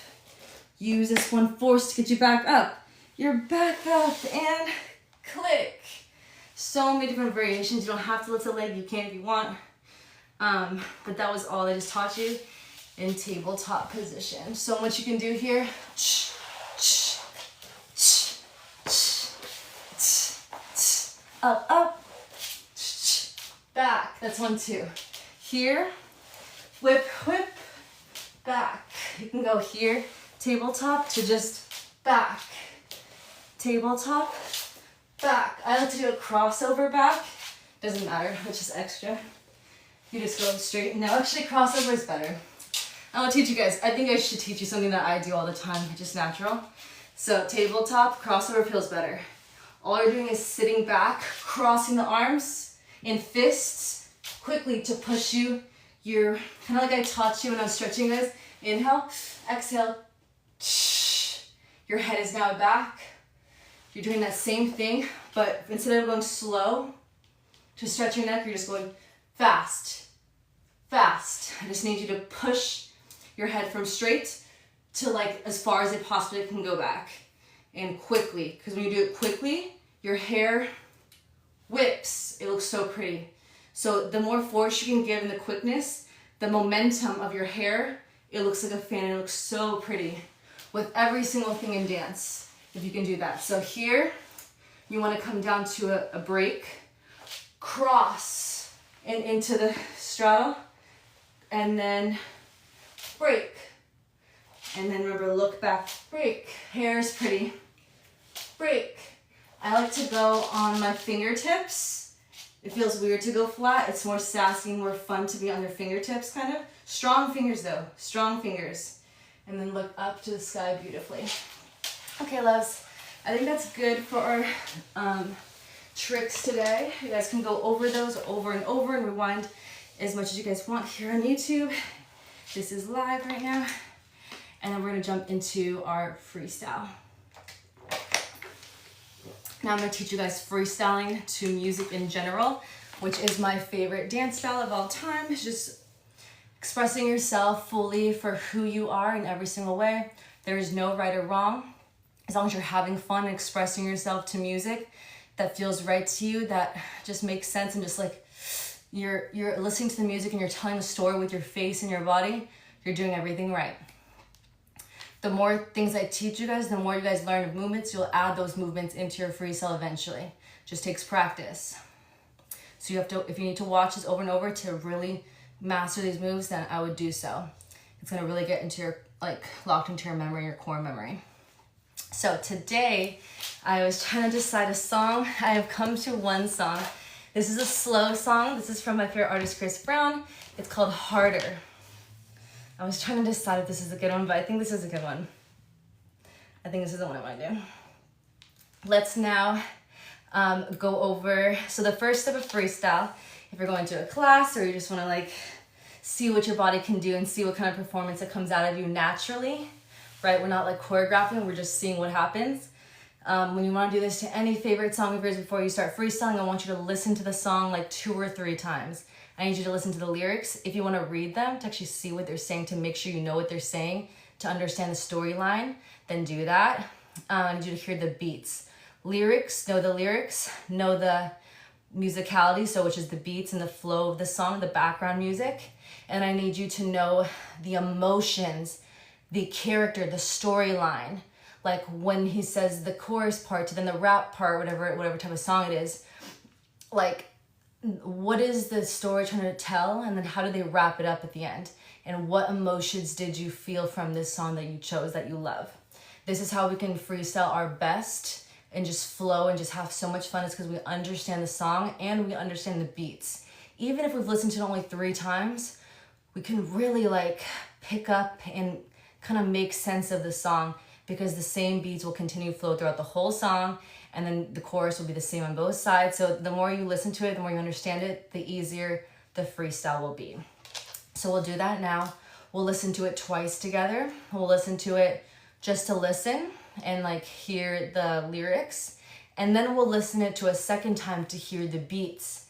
Use this one force to get you back up. You're back up and click. So many different variations. You don't have to lift the leg, you can if you want. But that was all I just taught you in tabletop position. So much you can do here. Up, up, back. That's 1, 2. Here, whip, whip, back. You can go here, tabletop to just back. Tabletop, back. I like to do a crossover back. Doesn't matter, it's just extra. You just go straight. No, actually crossover is better. I want to teach you guys. I think I should teach you something that I do all the time, just natural. So tabletop, crossover feels better. All you're doing is sitting back, crossing the arms in fists quickly to push you. You're kind of like I taught you when I was stretching this. Inhale, exhale. Your head is now back. You're doing that same thing, but instead of going slow to stretch your neck, you're just going fast, fast. I just need you to push your head from straight to like as far as it possibly can go back. And quickly, because when you do it quickly, your hair whips. It looks so pretty. So the more force you can give in the quickness, the momentum of your hair, it looks like a fan. It looks so pretty with every single thing in dance, if you can do that. So here, you want to come down to a break, cross and into the straddle, and then break. And then remember, look back, break. Hair is pretty. Break. I like to go on my fingertips. It feels weird to go flat. It's more sassy, more fun to be on your fingertips, kind of. Strong fingers though, strong fingers. And then look up to the sky beautifully. Okay, loves, I think that's good for our tricks today. You guys can go over those over and over and rewind as much as you guys want here on YouTube. This is live right now. And then we're gonna jump into our freestyle. Now I'm gonna teach you guys freestyling to music in general, which is my favorite dance style of all time. It's just expressing yourself fully for who you are in every single way. There is no right or wrong. As long as you're having fun and expressing yourself to music that feels right to you, that just makes sense, and just like you're listening to the music and you're telling the story with your face and your body, you're doing everything right. The more things I teach you guys, the more you guys learn of movements, you'll add those movements into your freestyle eventually. Just takes practice. So you have to, if you need to watch this over and over to really master these moves, then I would do so. It's gonna really get into your, like, locked into your memory, your core memory. So today, I was trying to decide a song. I have come to one song This is a slow song. This is from my favorite artist, Chris Brown. It's called Harder. I was trying to decide if this is a good one, but I think this is a good one. I think this is the one I want to do. Let's now go over, so the first step of freestyle, if you're going to a class or you just want to like see what your body can do and see what kind of performance that comes out of you naturally, right? We're not like choreographing, we're just seeing what happens. When you want to do this to any favorite song of yours before you start freestyling, I want you to listen to the song like 2 or 3 times. I need you to listen to the lyrics. If you want to read them, to actually see what they're saying, to make sure you know what they're saying, to understand the storyline, then do that. I need you to hear the beats. Lyrics, know the musicality, so which is the beats and the flow of the song, the background music. And I need you to know the emotions, the character, the storyline. Like when he says the chorus part to then the rap part, whatever type of song it is, like what is the story trying to tell, and then how do they wrap it up at the end? And what emotions did you feel from this song that you chose, that you love? This is how we can freestyle our best and just flow and just have so much fun. It's because we understand the song and we understand the beats. Even if we've listened to it only 3 times, we can really like pick up and kind of make sense of the song, because the same beats will continue to flow throughout the whole song, and then the chorus will be the same on both sides. So the more you listen to it, the more you understand it, the easier the freestyle will be. So we'll do that now. We'll listen to it twice together. We'll listen to it just to listen and like hear the lyrics. And then we'll listen it to a second time to hear the beats.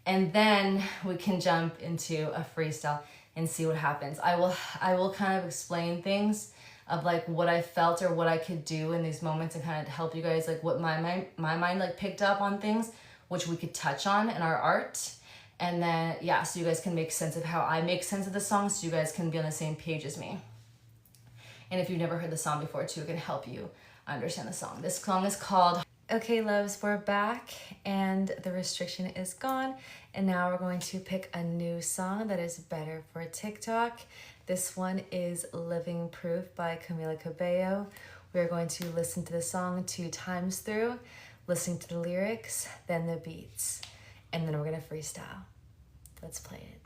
And then we can jump into a freestyle and see what happens. I will kind of explain things of like what I felt or what I could do in these moments, and kind of help you guys like what my mind like picked up on things which we could touch on in our art. And then yeah, so you guys can make sense of how I make sense of the song, so you guys can be on the same page as me. And if you've never heard the song before too, it can help you understand the song. This song is called Okay Loves. We're back and the restriction is gone, and now we're going to pick a new song that is better for TikTok. This one is Living Proof by Camila Cabello. We're going to listen to the song 2 times through, listening to the lyrics, then the beats, and then we're gonna freestyle. Let's play it.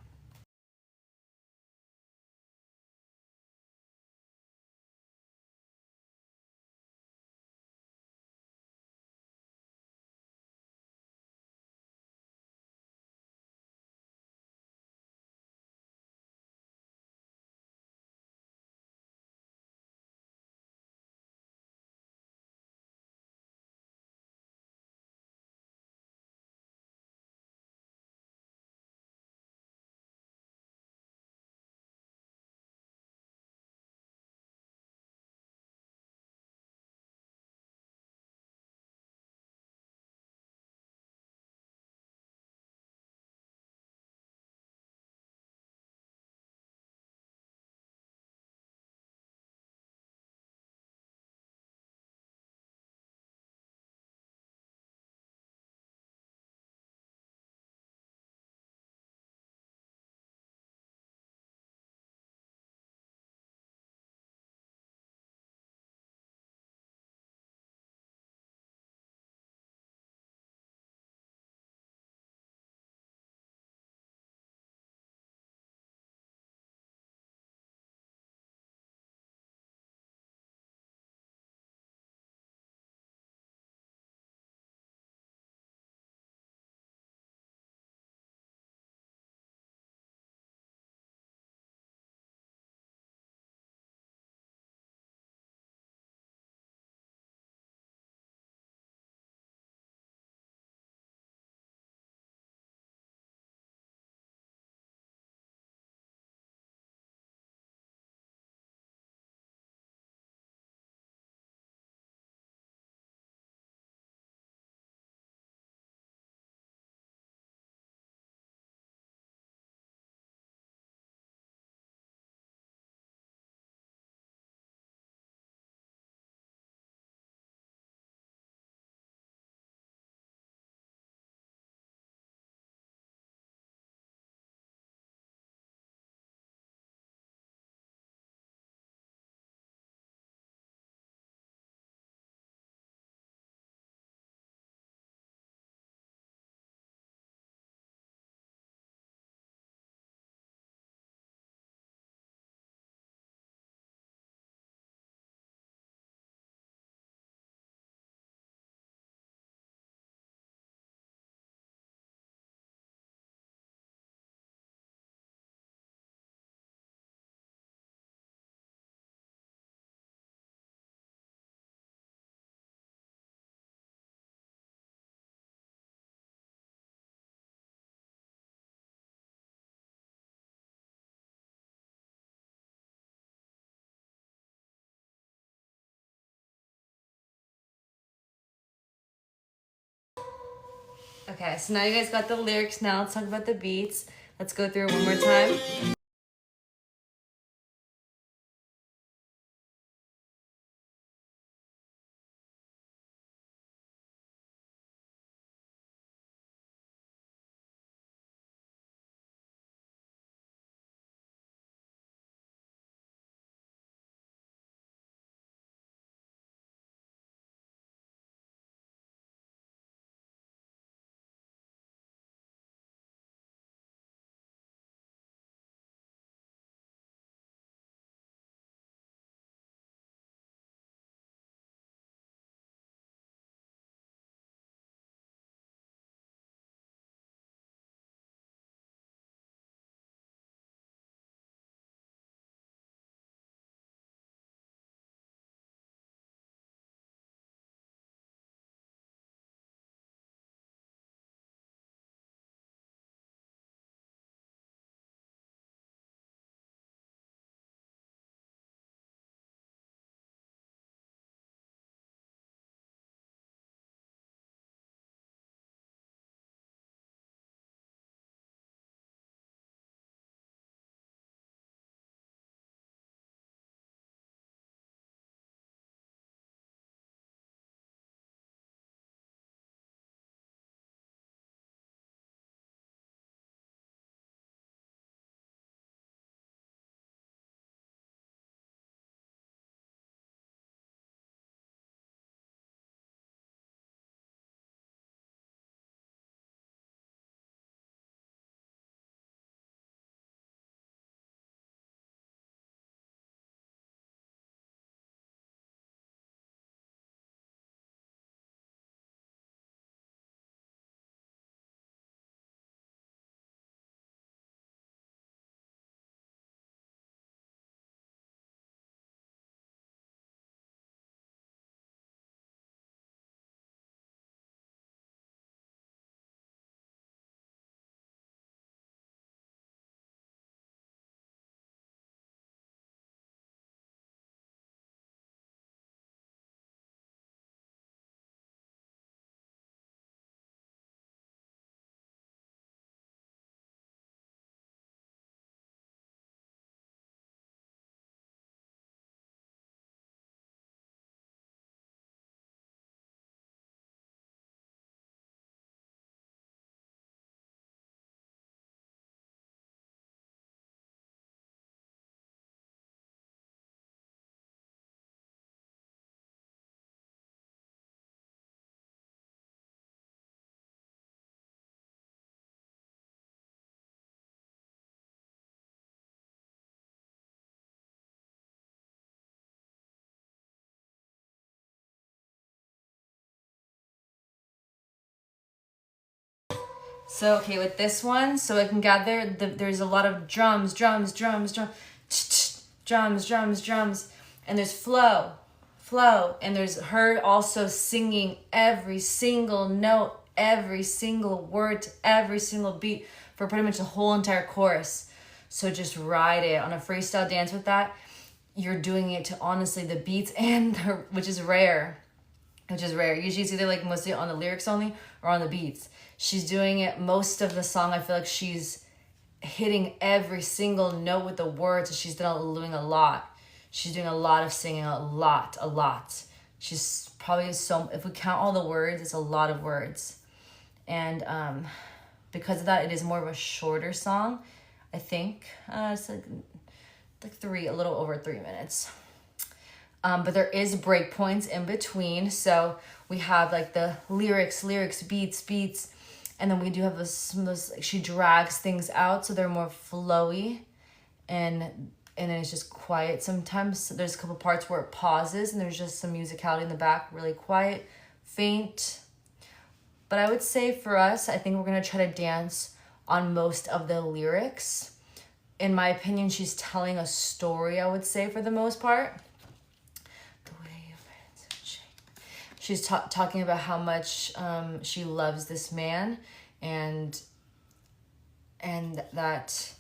Okay, so now you guys got the lyrics. Now let's talk about the beats. Let's go through it one more time. So, okay, with this one, so I can gather, there's a lot of drums, drums, drums, drums, drums, drums, drums, and there's flow, and there's her also singing every single note, every single word, to every single beat for pretty much the whole entire chorus. So just ride it on a freestyle dance with that. You're doing it to honestly the beats and which is rare. Usually it's either like mostly on the lyrics only or on the beats. She's doing it most of the song. I feel like she's hitting every single note with the words. So she's doing a lot. She's doing a lot of singing, a lot. She's probably if we count all the words, it's a lot of words. And because of that, it is more of a shorter song, I think. It's like a little over 3 minutes. But there is breakpoints in between. So we have like the lyrics, beats, and then we do have those she drags things out so they're more flowy, and then it's just quiet sometimes. There's a couple parts where it pauses and there's just some musicality in the back, really quiet, faint. But I would say for us, I think we're gonna try to dance on most of the lyrics. In my opinion, she's telling a story, I would say, for the most part. She's talking about how much she loves this man, and that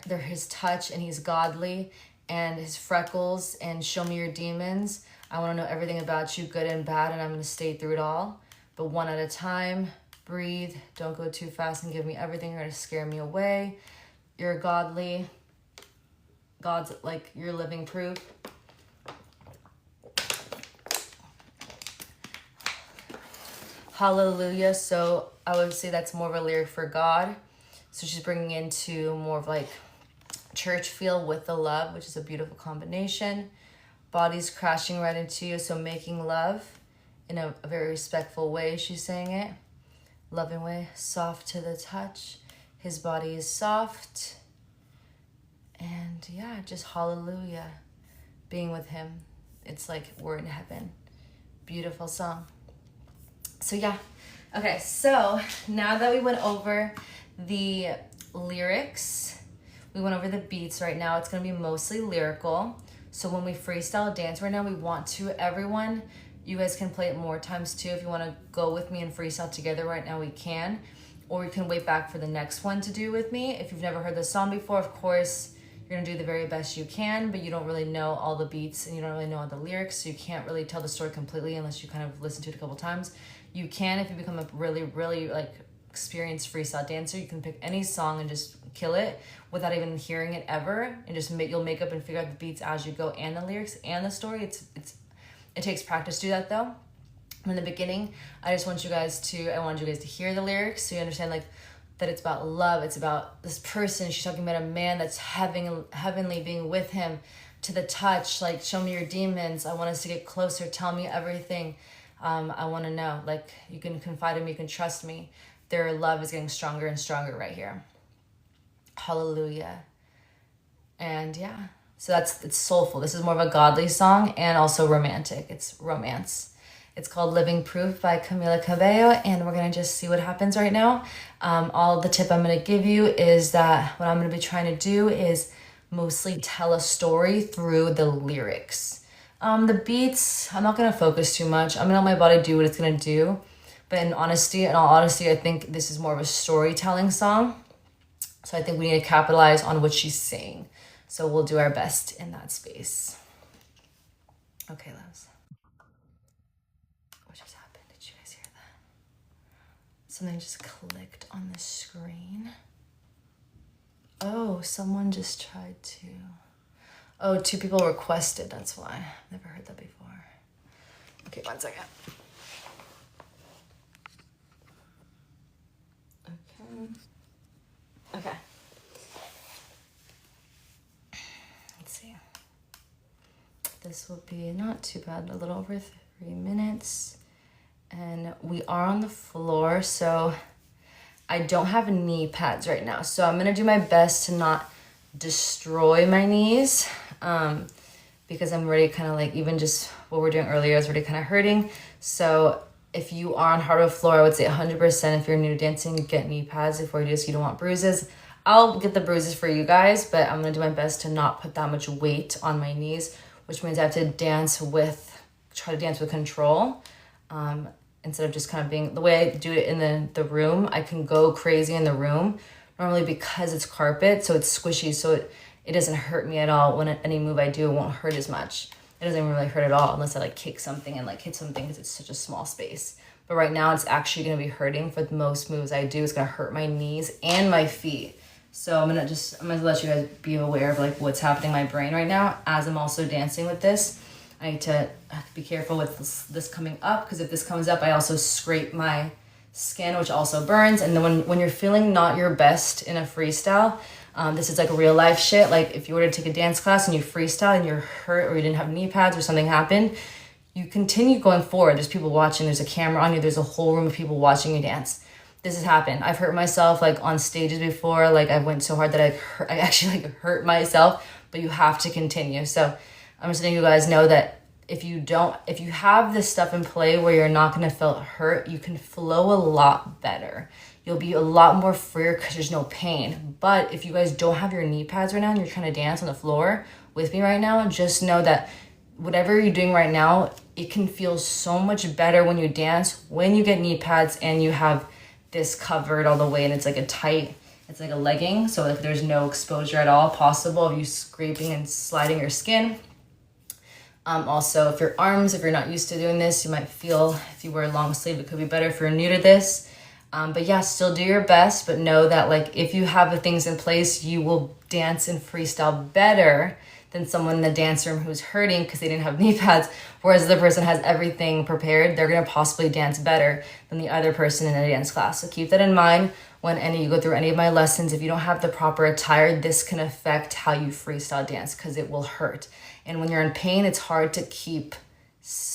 his touch, and he's godly, and his freckles, and show me your demons. I want to know everything about you, good and bad, and I'm going to stay through it all, but one at a time. breathe. Don't go too fast and give me everything. You're going to scare me away. You're godly. God's like, you're living proof. Hallelujah. So I would say that's more of a lyric for God. So she's bringing into more of like church feel with the love, which is a beautiful combination. Body's crashing right into you. So making love in a very respectful way. She's saying it. Loving way. Soft to the touch. His body is soft. And yeah, just hallelujah. Being with him. It's like we're in heaven. Beautiful song. So yeah. Okay, so now that we went over the lyrics, we went over the beats. Right now it's going to be mostly lyrical. So when we freestyle dance right now, we want to, everyone, you guys can play it more times too. If you want to go with me and freestyle together right now, we can. Or you can wait back for the next one to do with me. If you've never heard the song before, of course, you're going to do the very best you can, but you don't really know all the beats and you don't really know all the lyrics, so you can't really tell the story completely unless you kind of listen to it a couple times. You can, if you become a really, really like experienced freestyle dancer, you can pick any song and just kill it without even hearing it ever, and just you'll make up and figure out the beats as you go and the lyrics and the story. It takes practice to do that though. In the beginning, I wanted you guys to hear the lyrics so you understand like that it's about love. It's about this person. She's talking about a man that's heavenly being with him, to the touch, like show me your demons. I want us to get closer. Tell me everything. I want to know, like you can confide in me, you can trust me. Their love is getting stronger and stronger right here. Hallelujah. And yeah, so it's soulful. This is more of a godly song and also romantic. It's romance. It's called Living Proof by Camila Cabello, and we're going to just see what happens right now. All the tip I'm going to give you is that what I'm going to be trying to do is mostly tell a story through the lyrics. The beats, I'm not going to focus too much. I'm going to let my body do what it's going to do. But in all honesty, I think this is more of a storytelling song. So I think we need to capitalize on what she's saying. So we'll do our best in that space. Okay, loves. What just happened? Did you guys hear that? Something just clicked on the screen. Oh, someone just tried to... Oh, 2 people requested, that's why. I've never heard that before. Okay, 1 second. Okay. Let's see. This will be not too bad, a little over 3 minutes. And we are on the floor, so I don't have knee pads right now. So I'm gonna do my best to not destroy my knees, because I'm already kind of like, even just what we're doing earlier is already kind of hurting. So if you are on hardwood floor, I would say 100% if you're new to dancing, get knee pads before you do, so you don't want bruises. I'll get the bruises for you guys, but I'm gonna do my best to not put that much weight on my knees, which means I have to try to dance with control. Instead of just kind of being, the way I do it in the room, I can go crazy in the room, normally because it's carpet, so it's squishy, so it doesn't hurt me at all. When any move I do, it won't hurt as much. It doesn't really hurt at all unless I like kick something and like hit something because it's such a small space. But right now it's actually gonna be hurting for most moves I do. It's gonna hurt my knees and my feet. So I'm gonna let you guys be aware of like what's happening in my brain right now as I'm also dancing with this. I need to be careful with this coming up, because if this comes up, I also scrape my skin, which also burns. And then when you're feeling not your best in a freestyle, this is like real life shit. Like if you were to take a dance class and you freestyle and you're hurt or you didn't have knee pads or something happened, you continue going forward. There's people watching, there's a camera on you, there's a whole room of people watching you dance. This has happened. I've hurt myself like on stages before. Like I went so hard that I actually like hurt myself, but you have to continue. So I'm just letting you guys know that if you have this stuff in play where you're not gonna feel hurt, you can flow a lot better. You'll be a lot more freer because there's no pain. But if you guys don't have your knee pads right now and you're trying to dance on the floor with me right now, just know that whatever you're doing right now, it can feel so much better when you dance, when you get knee pads and you have this covered all the way and it's like it's like a legging, so like there's no exposure at all possible of you scraping and sliding your skin. Also, if you're not used to doing this, you might feel if you wear a long sleeve, it could be better if you're new to this. But yeah, still do your best, but know that like if you have the things in place, you will dance and freestyle better than someone in the dance room who's hurting because they didn't have knee pads. Whereas the person has everything prepared, they're gonna possibly dance better than the other person in a dance class. So keep that in mind when you go through any of my lessons. If you don't have the proper attire, this can affect how you freestyle dance because it will hurt. And when you're in pain, it's hard to keep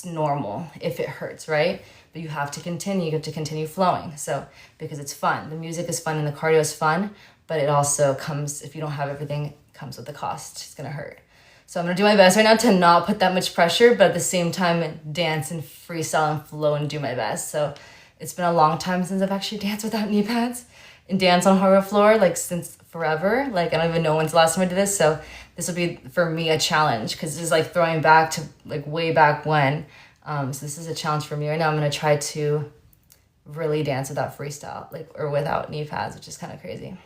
normal if it hurts, right? But you have to continue flowing. So because it's fun, the music is fun and the cardio is fun, but it also comes, if you don't have everything, it comes with a cost. It's gonna hurt. So I'm gonna do my best right now to not put that much pressure, but at the same time dance and freestyle and flow and do my best. So it's been a long time since I've actually danced without knee pads and dance on hardwood floor, like since forever. Like I don't even know when's the last time I did this. So this will be for me a challenge because this is like throwing back to like way back when. So this is a challenge for me right now. I'm gonna try to really dance without freestyle, like or without knee pads, which is kind of crazy.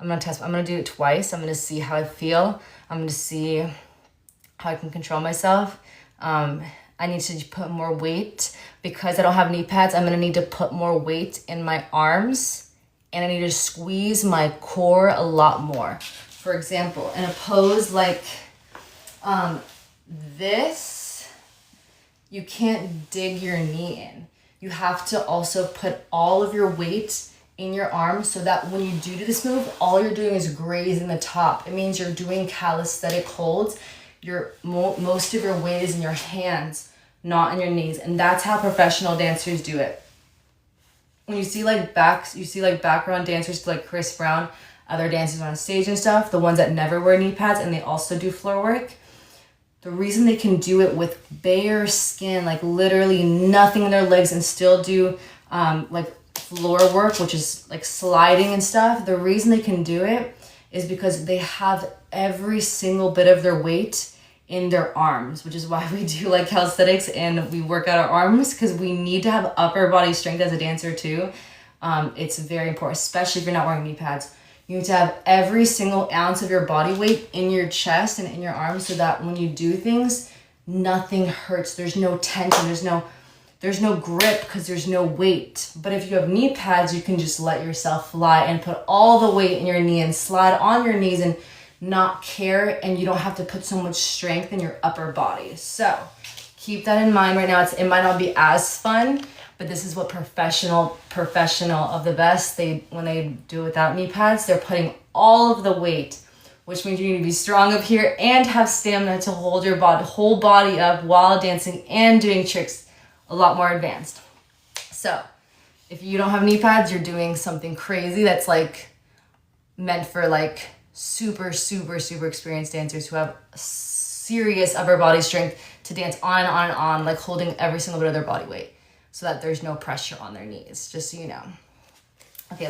I'm gonna do it twice. I'm gonna see how I feel. I'm gonna see how I can control myself. I need to put more weight because I don't have knee pads. I'm gonna need to put more weight in my arms and I need to squeeze my core a lot more. For example, in a pose like this, you can't dig your knee in. You have to also put all of your weight in your arms so that when you do this move, all you're doing is grazing the top. It means you're doing calisthenic holds. Most of your weight is in your hands, not in your knees. And that's how professional dancers do it. When you see like background dancers like Chris Brown, other dancers on stage and stuff, the ones that never wear knee pads and they also do floor work, the reason they can do it with bare skin, like literally nothing in their legs and still do like floor work, which is like sliding and stuff, the reason they can do it is because they have every single bit of their weight in their arms, which is why we do like calisthenics and we work out our arms because we need to have upper body strength as a dancer too. It's very important, especially if you're not wearing knee pads. You need to have every single ounce of your body weight in your chest and in your arms so that when you do things, nothing hurts. There's no tension. There's no grip because there's no weight. But if you have knee pads, you can just let yourself fly and put all the weight in your knee and slide on your knees and not care, and you don't have to put so much strength in your upper body. So keep that in mind right now. It might not be as fun, but this is what professional of the best, when they do it without knee pads, they're putting all of the weight, which means you need to be strong up here and have stamina to hold your whole body up while dancing and doing tricks a lot more advanced. So if you don't have knee pads, you're doing something crazy that's like meant for like super experienced dancers who have serious upper body strength to dance on and on and on, like holding every single bit of their body weight so that there's no pressure on their knees, just so you know. Okay,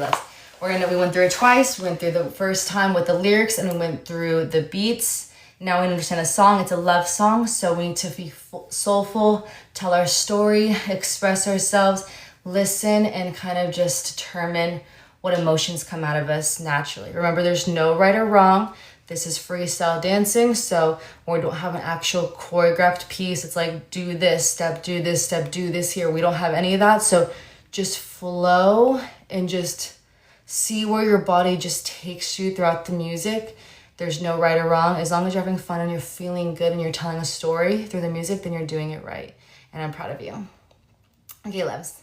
we went through it twice. We went through the first time with the lyrics and we went through the beats. Now we understand a song. It's a love song, so we need to be soulful, tell our story, express ourselves, listen, and kind of just determine what emotions come out of us naturally. Remember, there's no right or wrong. This is freestyle dancing, so we don't have an actual choreographed piece. It's like, do this step, do this step, do this here. We don't have any of that, so just flow and just see where your body just takes you throughout the music. There's no right or wrong. As long as you're having fun and you're feeling good and you're telling a story through the music, then you're doing it right. And I'm proud of you. Okay, loves.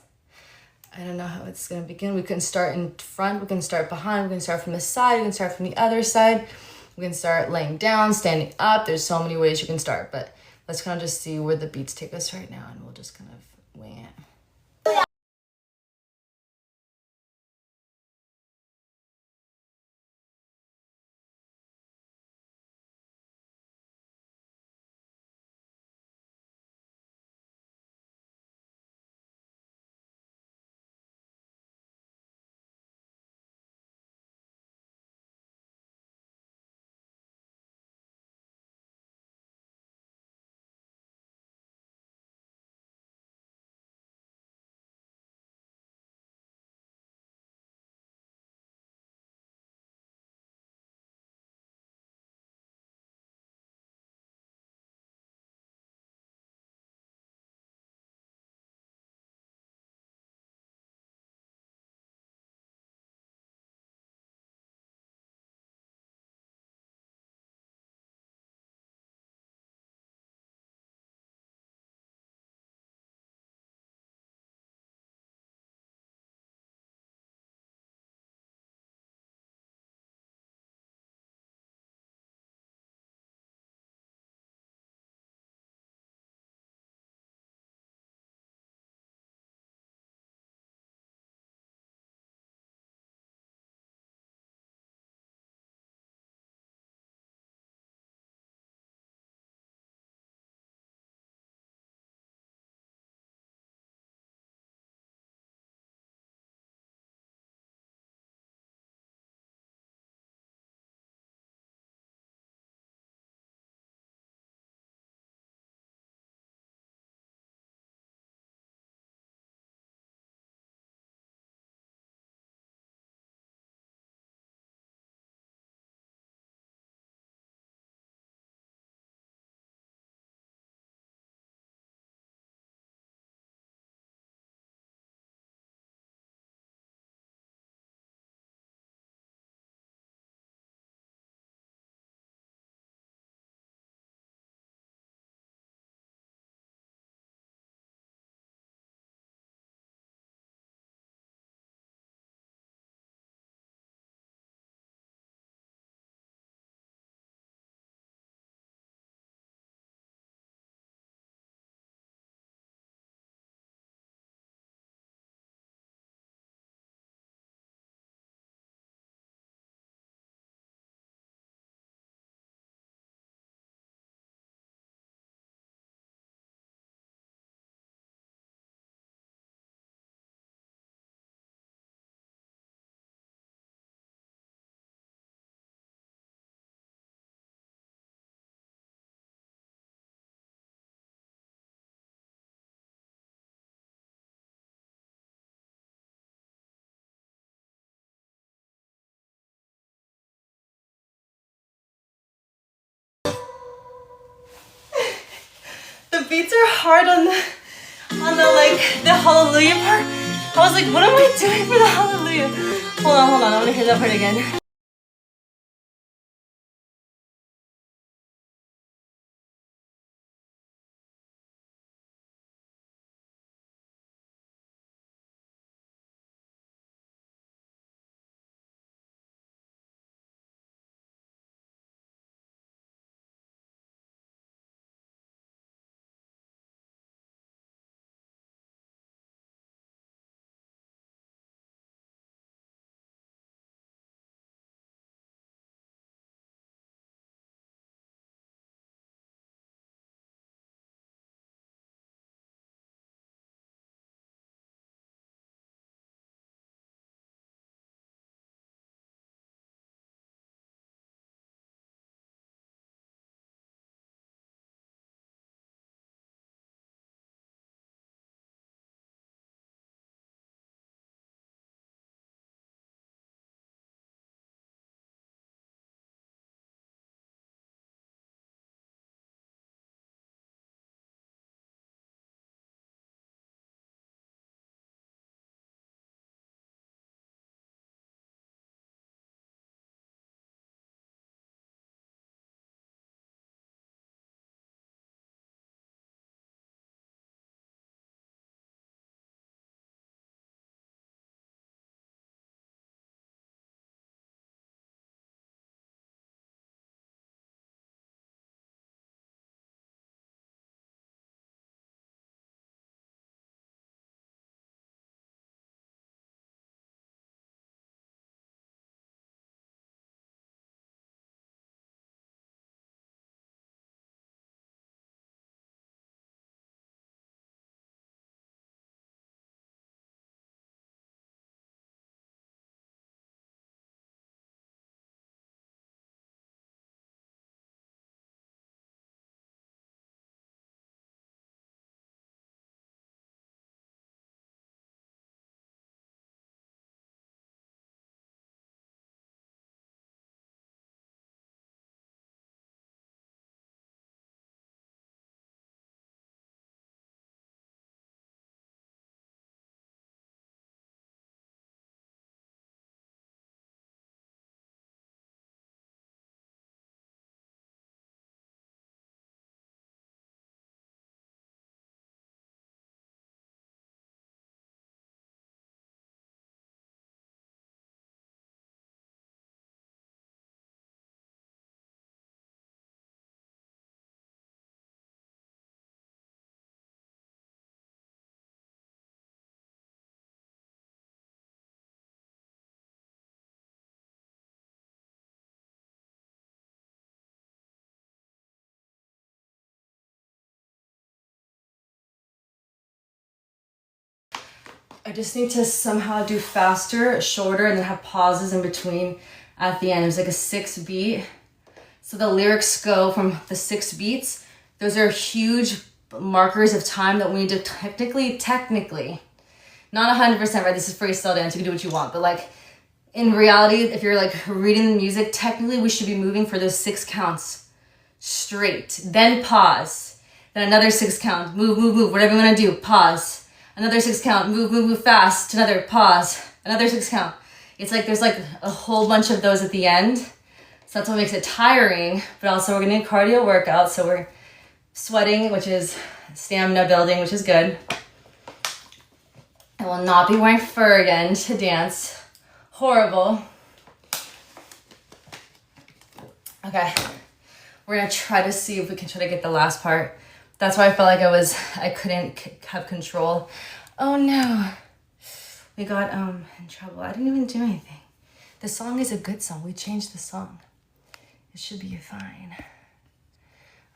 I don't know how it's going to begin. We can start in front. We can start behind. We can start from the side. We can start from the other side. We can start laying down, standing up. There's so many ways you can start. But let's kind of just see where the beats take us right now. And we'll just kind of wing it. beats are hard on the like the hallelujah part. I was like, what am I doing for the hallelujah? Hold on, I wanna hear that part again. I just need to somehow do faster, shorter, and then have pauses in between at the end. There's like a 6 beat. So the lyrics go from the 6 beats. Those are huge markers of time that we need to technically, not 100%, right? This is freestyle dance, you can do what you want. But like in reality, if you're like reading the music, technically we should be moving for those 6 counts straight. Then pause. Then another 6 count. Move, whatever you want to do. Pause. Another 6 count, move fast, another pause, another 6 count. It's like there's like a whole bunch of those at the end. So that's what makes it tiring, but also we're gonna do cardio workout. So we're sweating, which is stamina building, which is good. I will not be wearing fur again to dance. Horrible. Okay, we're gonna try to see if we can try to get the last part. That's why I felt like I couldn't have control. Oh no, we got in trouble. I didn't even do anything. The song is a good song. We changed the song. It should be fine.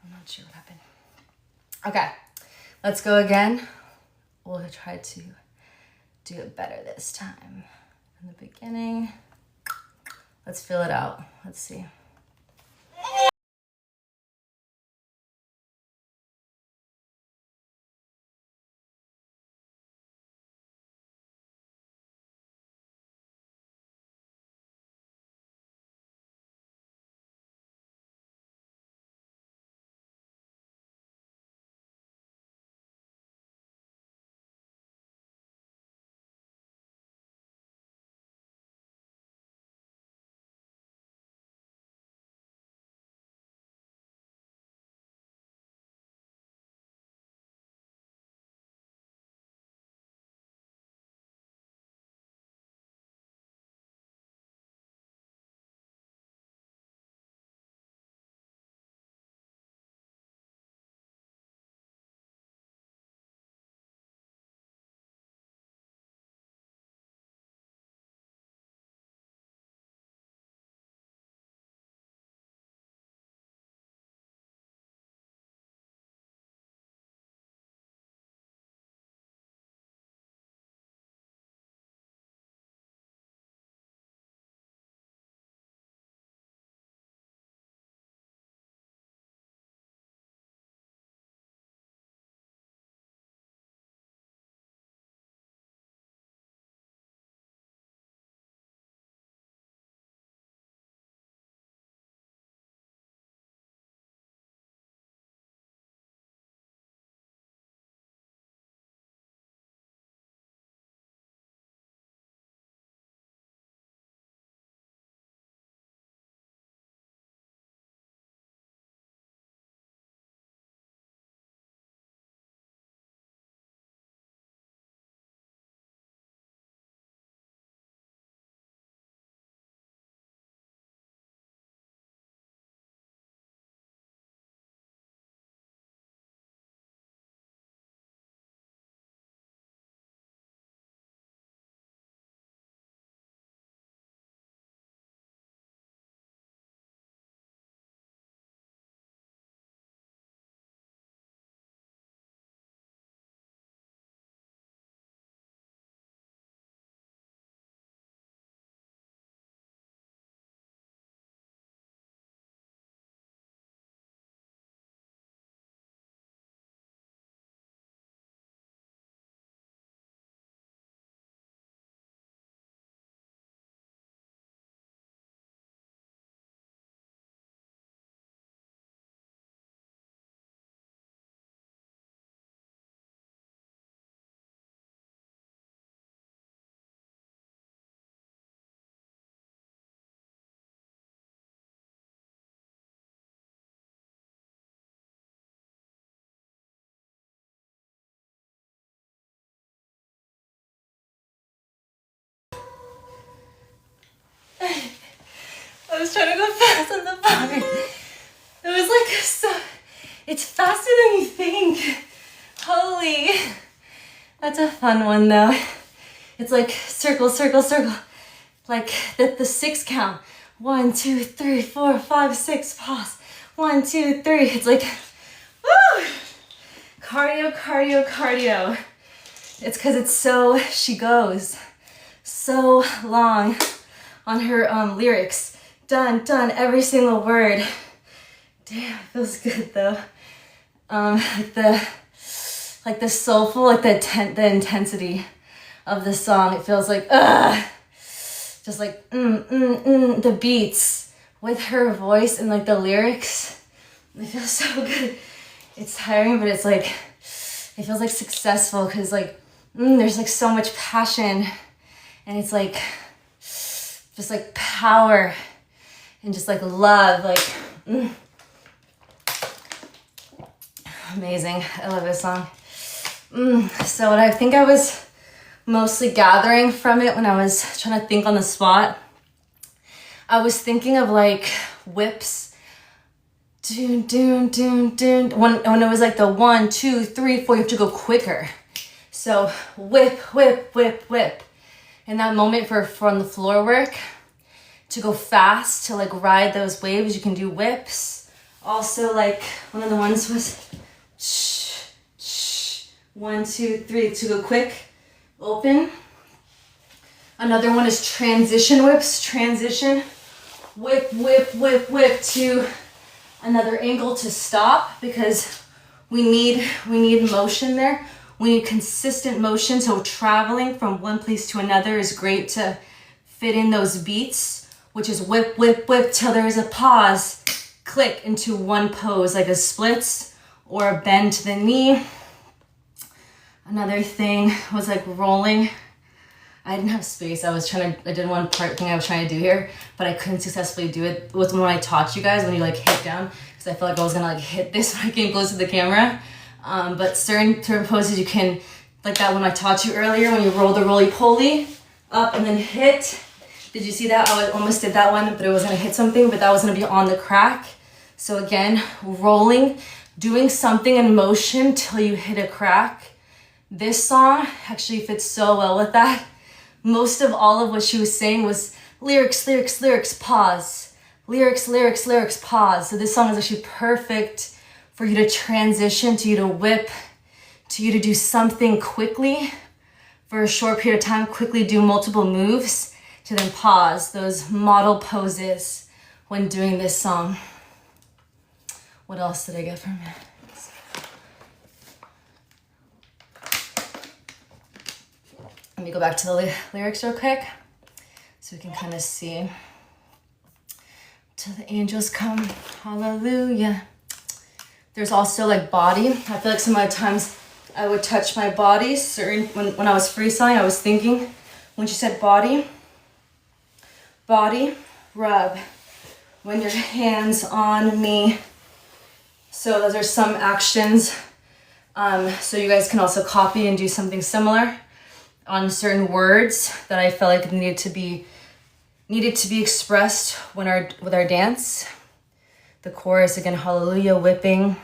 I'm not sure what happened. Okay, let's go again. We'll try to do it better this time. In the beginning, let's feel it out. Let's see. was trying to go fast on the bar. It was like so. It's faster than you think. Holy. That's a fun one though. It's like circle, circle, circle. Like the 6 count. 1, 2, 3, 4, 5, 6. Pause. 1, 2, 3. It's like, woo! Cardio, cardio, cardio. It's because it's so, she goes so long on her lyrics. Done, every single word. Damn, it feels good though. Like the soulful, like the intensity of the song. It feels like, just like, the beats with her voice and like the lyrics. It feels so good. It's tiring, but it's like, it feels like successful because like, there's like so much passion and it's like, just like power and just like love, like, amazing. I love this song. So what I think I was mostly gathering from it when I was trying to think on the spot, I was thinking of like whips. Doon, doon, doon, doon. When it was like the 1, 2, 3, 4, you have to go quicker. So whip, whip, whip, whip. In that moment from the floor work, to go fast, to like ride those waves, you can do whips. Also like one of the ones was 1, 2, 3 to go quick, open. Another one is transition whips, transition, whip, whip, whip, whip to another angle to stop because we need motion there. We need consistent motion. So traveling from one place to another is great to fit in those beats, which is whip, whip, whip till there is a pause, click into one pose, like a splits or a bend to the knee. Another thing was like rolling. I didn't have space. I did one part thing I was trying to do here, but I couldn't successfully do it. It was when I taught you guys, when you like hit down, because I felt like I was gonna like hit this when I came close to the camera. But certain poses you can, like that one I taught you earlier, when you roll the roly-poly up and then hit. Did you see that? I almost did that one, but it was gonna hit something, but that was gonna be on the crack. So again, rolling, doing something in motion till you hit a crack. This song actually fits so well with that. Most of all of what she was saying was lyrics, lyrics, lyrics, pause. Lyrics, lyrics, lyrics, pause. So this song is actually perfect for you to transition, to you to whip, to you to do something quickly for a short period of time, quickly do multiple moves, to then pause, those model poses when doing this song. What else did I get from it? Let me go back to the lyrics real quick so we can kind of see. Till the angels come, hallelujah. There's also like body. I feel like some of the times I would touch my body. When I was freestyling, I was thinking, when she said body, rub, when your hands on me. So those are some actions. So you guys can also copy and do something similar on certain words that I felt like needed to be expressed with our dance. The chorus again, hallelujah, whipping.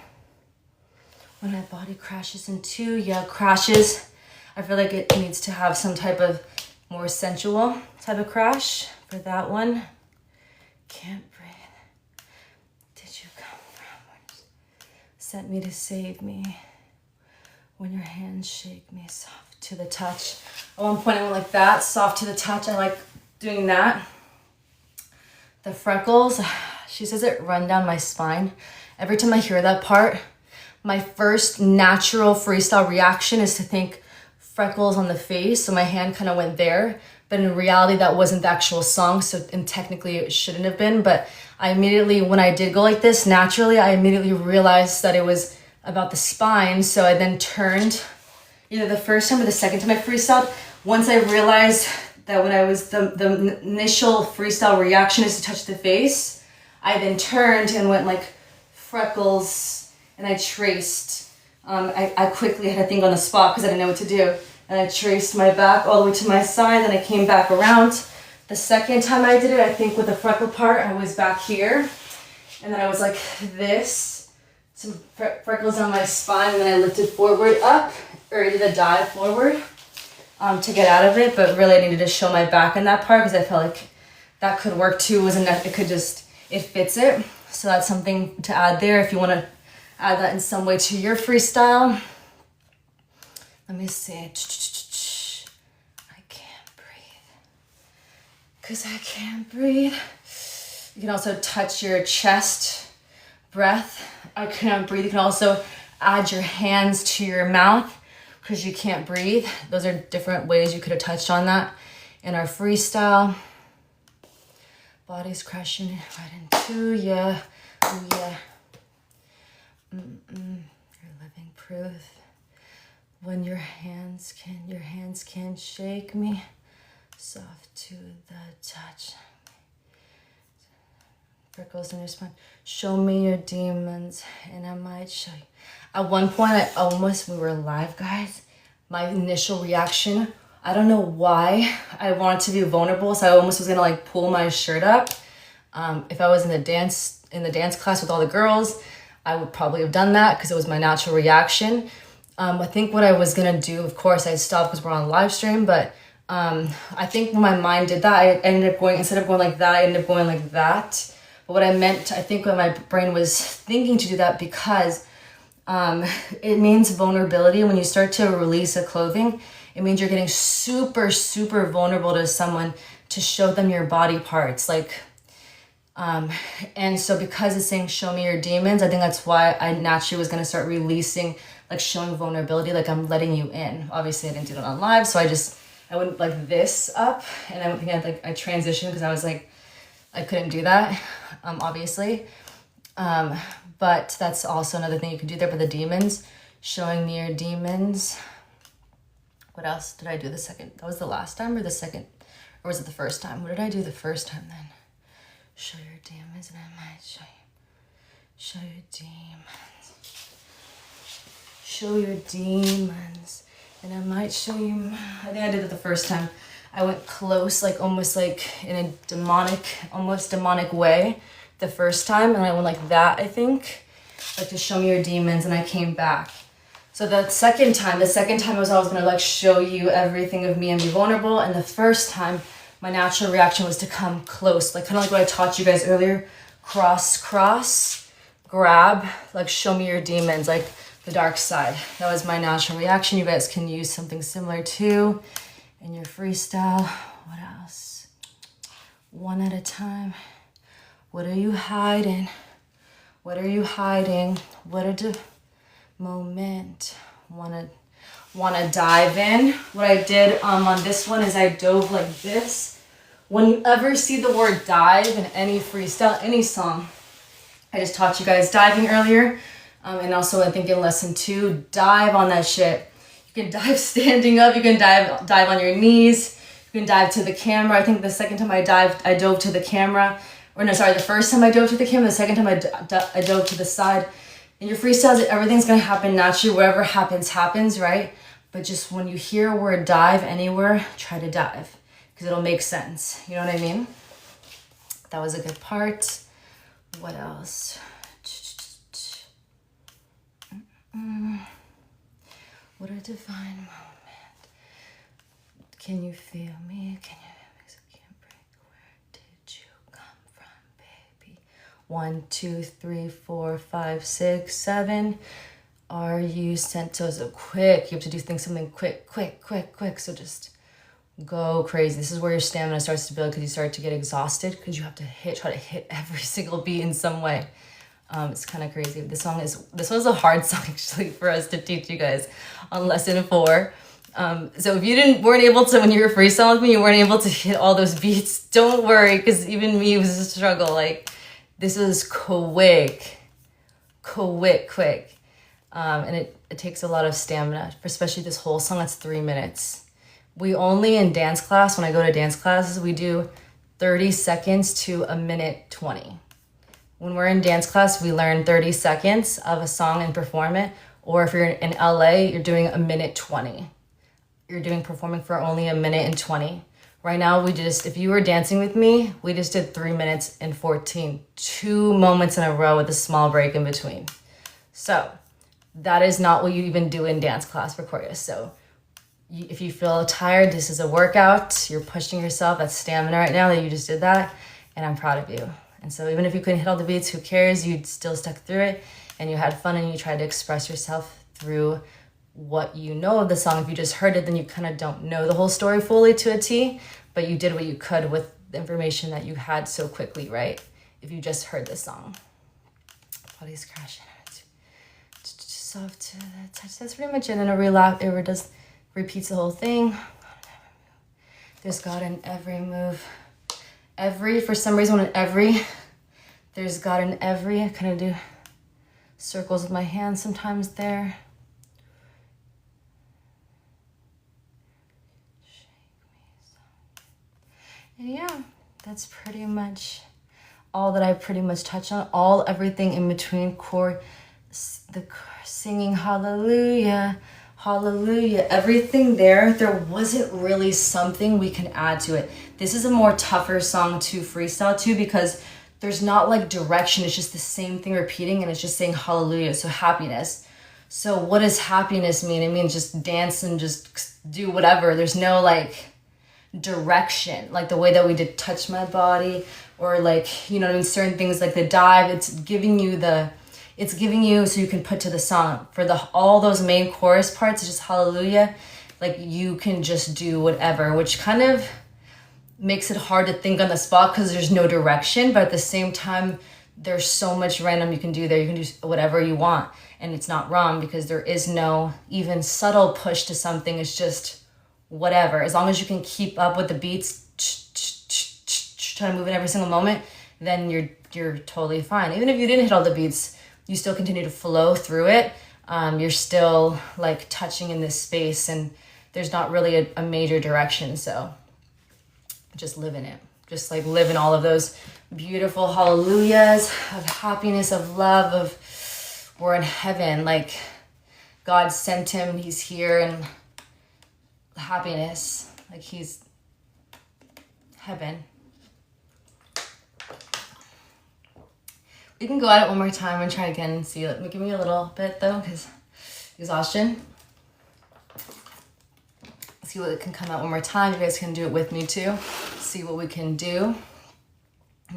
When my body crashes into, yeah, crashes. I feel like it needs to have some type of more sensual type of crash for that one. Can't breathe. Did you come from? Sent me to save me. When your hands shake me, soft to the touch. At one point I went like that, soft to the touch. I like doing that. The freckles, she says it run down my spine. Every time I hear that part, my first natural freestyle reaction is to think freckles on the face. So my hand kind of went there, but in reality that wasn't the actual song. And technically it shouldn't have been, but I immediately, when I did go like this naturally, I immediately realized that it was about the spine. So I then turned, either the first time or the second time I freestyled. Once I realized that when I was, the initial freestyle reaction is to touch the face, I then turned and went like freckles, and I traced. I quickly had to think on the spot because I didn't know what to do. And I traced my back all the way to my side, and I came back around, The second time I did it, I think with the freckle part, I was back here. And then I was like this. Some freckles on my spine. And then I lifted forward up, or I did a dive forward to get out of it. But really I needed to show my back in that part because I felt like that could work too. It fits it. So that's something to add there if you want to add that in some way to your freestyle. Let me see. I can't breathe. Because I can't breathe. You can also touch your chest breath. I can't breathe. You can also add your hands to your mouth because you can't breathe. Those are different ways you could have touched on that in our freestyle. Body's crashing right into ya. Oh yeah. You're living proof. When your hands can shake me. Soft to the touch. Freckles in your spine. Show me your demons and I might show you. At one point, we were live, guys. My initial reaction, I don't know why I wanted to be vulnerable, so I almost was gonna like pull my shirt up. If I was in the dance class with all the girls, I would probably have done that because it was my natural reaction. I think what I was gonna do, of course, I stopped because we're on live stream, but I think when my mind did that, I ended up going, instead of going like that, I ended up going like that. But what I meant, I think when my brain was thinking to do that because it means vulnerability. When you start to release a clothing, it means you're getting super, super vulnerable to someone to show them your body parts. And so because it's saying, show me your demons, I think that's why I naturally was going to start releasing, like showing vulnerability, like I'm letting you in. Obviously I didn't do that on live. So I went like this up and I think I transitioned because I was like, I couldn't do that, obviously. But that's also another thing you can do there for the demons, showing me your demons. What else did I do the second? That was the last time or the second, or was it the first time? What did I do the first time then? Show your demons and I might show you. Show your demons. Show your demons and I might show you. I think I did it the first time. I went close, like almost like in a almost demonic way the first time. And I went like that, I think, like to show me your demons, and I came back. So the second time was I was gonna like show you everything of me and be vulnerable. And the first time, my natural reaction was to come close, like kind of like what I taught you guys earlier, cross, grab, like show me your demons, like the dark side. That was my natural reaction. You guys can use something similar too in your freestyle. What else? One at a time. What are you hiding? What are you hiding? What a moment. Wanna dive in. What I did on this one is I dove like this. When you ever see the word dive in any freestyle, any song, I just taught you guys diving earlier. And also I think in lesson 2, dive on that shit. You can dive standing up, you can dive on your knees, you can dive to the camera. I think the second time I dove to the camera. Or no, sorry, the first time I dove to the camera, the second time I dove to the side. In your freestyles, everything's gonna happen naturally. Whatever happens, happens, right? But just when you hear a word dive anywhere, try to dive because it'll make sense. You know what I mean? That was a good part. What else? What a divine moment. Can you feel me? Can you feel me? So can't break. Where did you come from, baby? 1, 2, 3, 4, 5, 6, 7. Are you sent? So quick. You have to do something quick. So just go crazy. This is where your stamina starts to build because you start to get exhausted because you have to try to hit every single beat in some way. It's kind of crazy. This was a hard song actually for us to teach you guys on lesson 4. So if you weren't able to, when you were freestyling with me, you weren't able to hit all those beats, don't worry, because even me was a struggle. Like, this is quick. And it takes a lot of stamina, especially this whole song. That's 3 minutes. We only in dance class, when I go to dance classes, we do 30 seconds to 1:20. When we're in dance class, we learn 30 seconds of a song and perform it. Or if you're in LA, you're doing 1:20. You're performing for only 1:20. Right now, if you were dancing with me, we just did 3 minutes and 14, 2 moments in a row with a small break in between. So that is not what you even do in dance class for chorus. So if you feel tired, this is a workout. You're pushing yourself. That's stamina right now that you just did that. And I'm proud of you. And so even if you couldn't hit all the beats, who cares? You still stuck through it and you had fun and you tried to express yourself through what you know of the song. If you just heard it, then you kind of don't know the whole story fully to a T, but you did what you could with the information that you had so quickly, right? If you just heard the song. Body's crashing. Soft to the touch. That's pretty much it. And it just repeats the whole thing. There's God in every move. For some reason, there's God in every. I kind of do circles with my hands sometimes there. And yeah, that's pretty much all that I pretty much touch on. Everything in between the singing hallelujah, hallelujah, everything there wasn't really something we can add to it. This is a more tougher song to freestyle to because there's not like direction. It's just the same thing repeating and it's just saying hallelujah. So happiness. So what does happiness mean? It means just dance and just do whatever. There's no like direction, like the way that we did touch my body or like, you know what I mean? Certain things like the dive, it's giving you so you can put to the song. For all those main chorus parts, it's just hallelujah. Like you can just do whatever, which kind of makes it hard to think on the spot because there's no direction, but at the same time, there's so much random you can do there. You can do whatever you want and it's not wrong because there is no even subtle push to something. It's just whatever. As long as you can keep up with the beats, trying to move in every single moment, then you're totally fine. Even if you didn't hit all the beats, you still continue to flow through it. You're still like touching in this space and there's not really a major direction. So just live in it. Just like live in all of those beautiful hallelujahs of happiness, of love, of we're in heaven. Like God sent him, he's here, and happiness, like he's heaven. We can go at it one more time and try again and see. Give me a little bit though, because exhaustion. See what can come out one more time. You guys can do it with me too. See what we can do.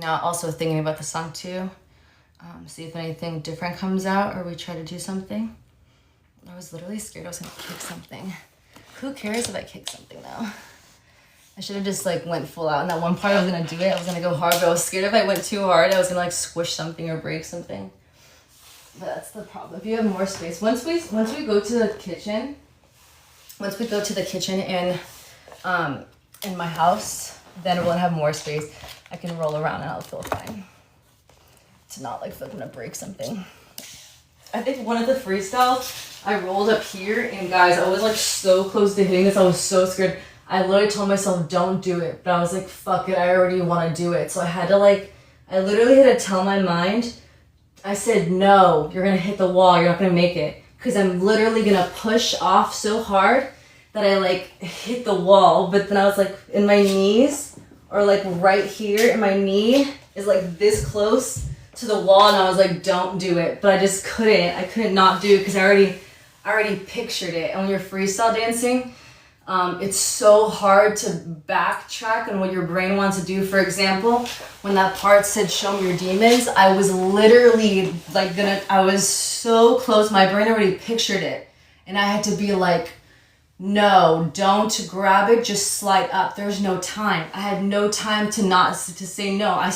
Now also thinking about the song too. See if anything different comes out or we try to do something. I was literally scared I was gonna kick something. Who cares if I kick something though? I should have just like went full out. And that one part I was gonna do it, I was gonna go hard, but I was scared if I went too hard, I was gonna like squish something or break something. But that's the problem. If you have more space, once we go to the kitchen, in my house, then we'll have more space. I can roll around and I'll feel fine. It's not like I'm gonna break something. I think one of the freestyles, I rolled up here and guys, I was like so close to hitting this. I was so scared. I literally told myself, don't do it. But I was like, fuck it, I already want to do it. So I literally had to tell my mind, I said, no, you're going to hit the wall. You're not going to make it. Because I'm literally going to push off so hard that I like hit the wall. But then I was like in my knees or like right here and my knee is like this close to the wall. And I was like, don't do it. But I just couldn't. I couldn't not do it because I already pictured it. And when you're freestyle dancing, it's so hard to backtrack on what your brain wants to do. For example, when that part said, show me your demons, I was literally like I was so close. My brain already pictured it. And I had to be like, no, don't grab it. Just slide up. There's no time. I had no time to say no. I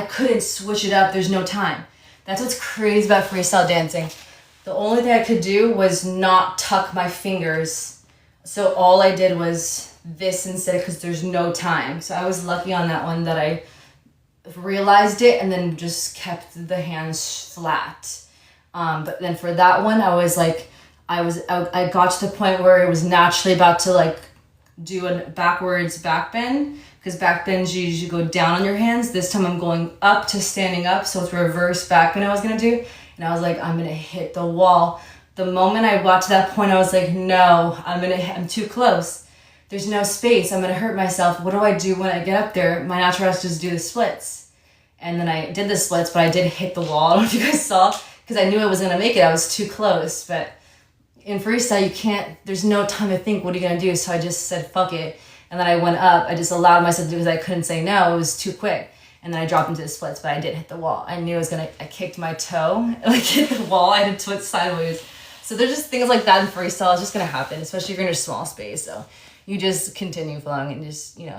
couldn't switch it up. There's no time. That's what's crazy about freestyle dancing. The only thing I could do was not tuck my fingers. So all I did was this instead because there's no time. So I was lucky on that one that I realized it and then just kept the hands flat. But then for that one, I was like, I got to the point where it was naturally about to like do a backwards back bend because back bends you usually go down on your hands. This time I'm going up to standing up. So it's reverse back bend I was going to do. And I was like, I'm going to hit the wall. The moment I got to that point, I was like, no, I'm too close. there's no space. I'm going to hurt myself. What do I do when I get up there? My natural is just do the splits. And then I did the splits, but I did hit the wall. I don't know if you guys saw, because I knew I was going to make it. I was too close. But in freestyle, you can't, there's no time to think, what are you going to do? So I just said, fuck it. And then I went up. I just allowed myself to do it because I couldn't say no. It was too quick. And then I dropped into the splits, but I did hit the wall. I knew I was going to, I kicked my toe, like hit the wall. I had to twist sideways. So there's just things like that in freestyle. It's just going to happen, especially if you're in a small space. So you just continue flowing and just, you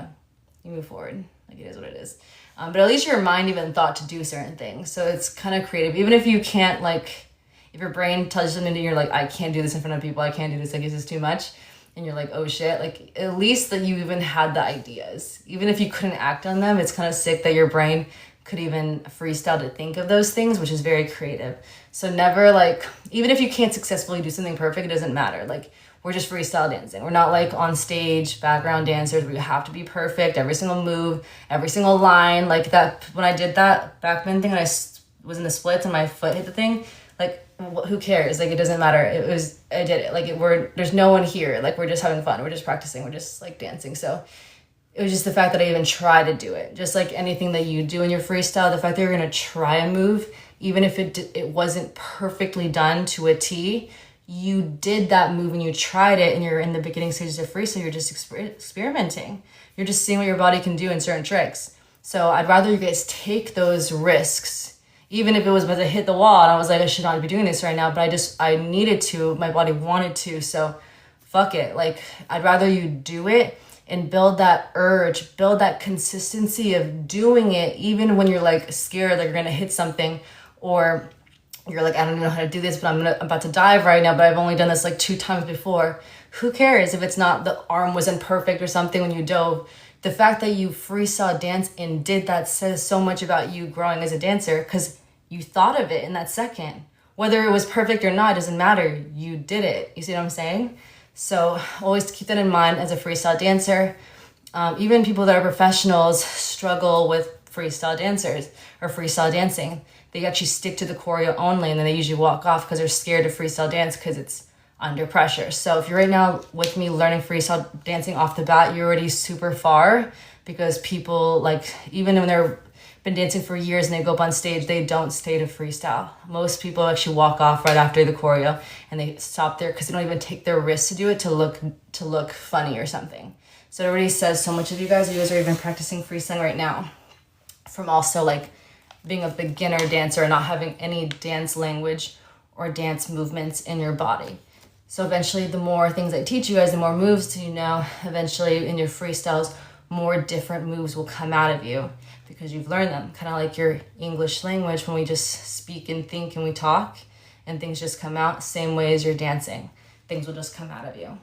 move forward. Like, it is what it is. But at least your mind even thought to do certain things. So it's kind of creative. Even if you can't, like, if your brain tells you something and you're like, I can't do this in front of people. I can't do this. Like, this is too much. And you're like, oh shit. Like, at least that you even had the ideas. Even if you couldn't act on them, it's kind of sick that your brain could even freestyle to think of those things, which is very creative. So never, like, even if you can't successfully do something perfect, it doesn't matter. Like, we're just freestyle dancing. We're not like on stage background dancers. We have to be perfect. Every single move, every single line. Like that, when I did that backbend thing and I was in the splits and my foot hit the thing, like, who cares? Like, it doesn't matter. I did it. Like, there's no one here. Like, we're just having fun. We're just practicing. We're just like dancing. So it was just the fact that I even tried to do it. Just like anything that you do in your freestyle, the fact that you're going to try a move, even if it wasn't perfectly done to a T, you did that move and you tried it, and you're in the beginning stages of freestyle. You're just experimenting. You're just seeing what your body can do in certain tricks. So I'd rather you guys take those risks, even if it was about to hit the wall and I was like, I should not be doing this right now, but I needed to, my body wanted to, so fuck it. Like, I'd rather you do it and build that urge, build that consistency of doing it, even when you're like scared that you're gonna hit something, or you're like, I don't know how to do this, but I'm about to dive right now, but I've only done this like 2 times before. Who cares if it's not, the arm wasn't perfect or something when you dove? The fact that you freestyle dance and did that says so much about you growing as a dancer, because you thought of it in that second. Whether it was perfect or not, it doesn't matter. You did it. You see what I'm saying? So always keep that in mind as a freestyle dancer. Even people that are professionals struggle with freestyle dancers or freestyle dancing. They actually stick to the choreo only, and then they usually walk off because they're scared to freestyle dance because it's under pressure. So if you're right now with me learning freestyle dancing off the bat, you're already super far, because people, like, even when they're been dancing for years and they go up on stage, they don't stay to freestyle. Most people actually walk off right after the choreo and they stop there because they don't even take their risks to do it to look funny or something. So it already says so much of you guys. You guys are even practicing freestyle right now from also like being a beginner dancer and not having any dance language or dance movements in your body. So eventually, the more things I teach you guys, the more moves you know, eventually in your freestyles, more different moves will come out of you because you've learned them. Kind of like your English language, when we just speak and think and we talk and things just come out, same way as your dancing. Things will just come out of you.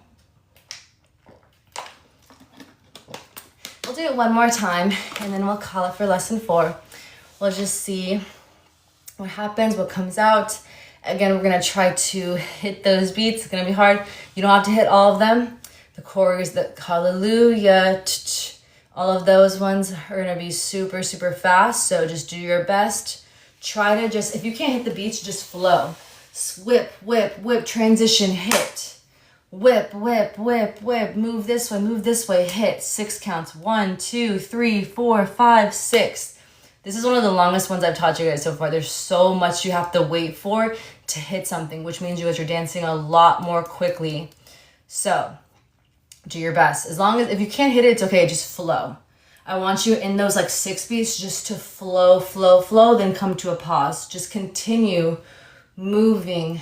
We'll do it one more time and then we'll call it for lesson 4. We'll just see what happens, what comes out. Again, we're gonna try to hit those beats. It's gonna be hard. You don't have to hit all of them. The chorus, the hallelujah, all of those ones are gonna be super, super fast. So just do your best. Try to just, if you can't hit the beats, just flow. Whip, whip, whip, transition, hit. Whip, whip, whip, whip, move this way, hit. 6 counts. 1, 2, 3, 4, 5, 6. This is one of the longest ones I've taught you guys so far. There's so much you have to wait for to hit something, which means you guys are dancing a lot more quickly. So do your best. As long as, if you can't hit it, it's okay, just flow. I want you in those like 6 beats just to flow, flow, flow, then come to a pause. Just continue moving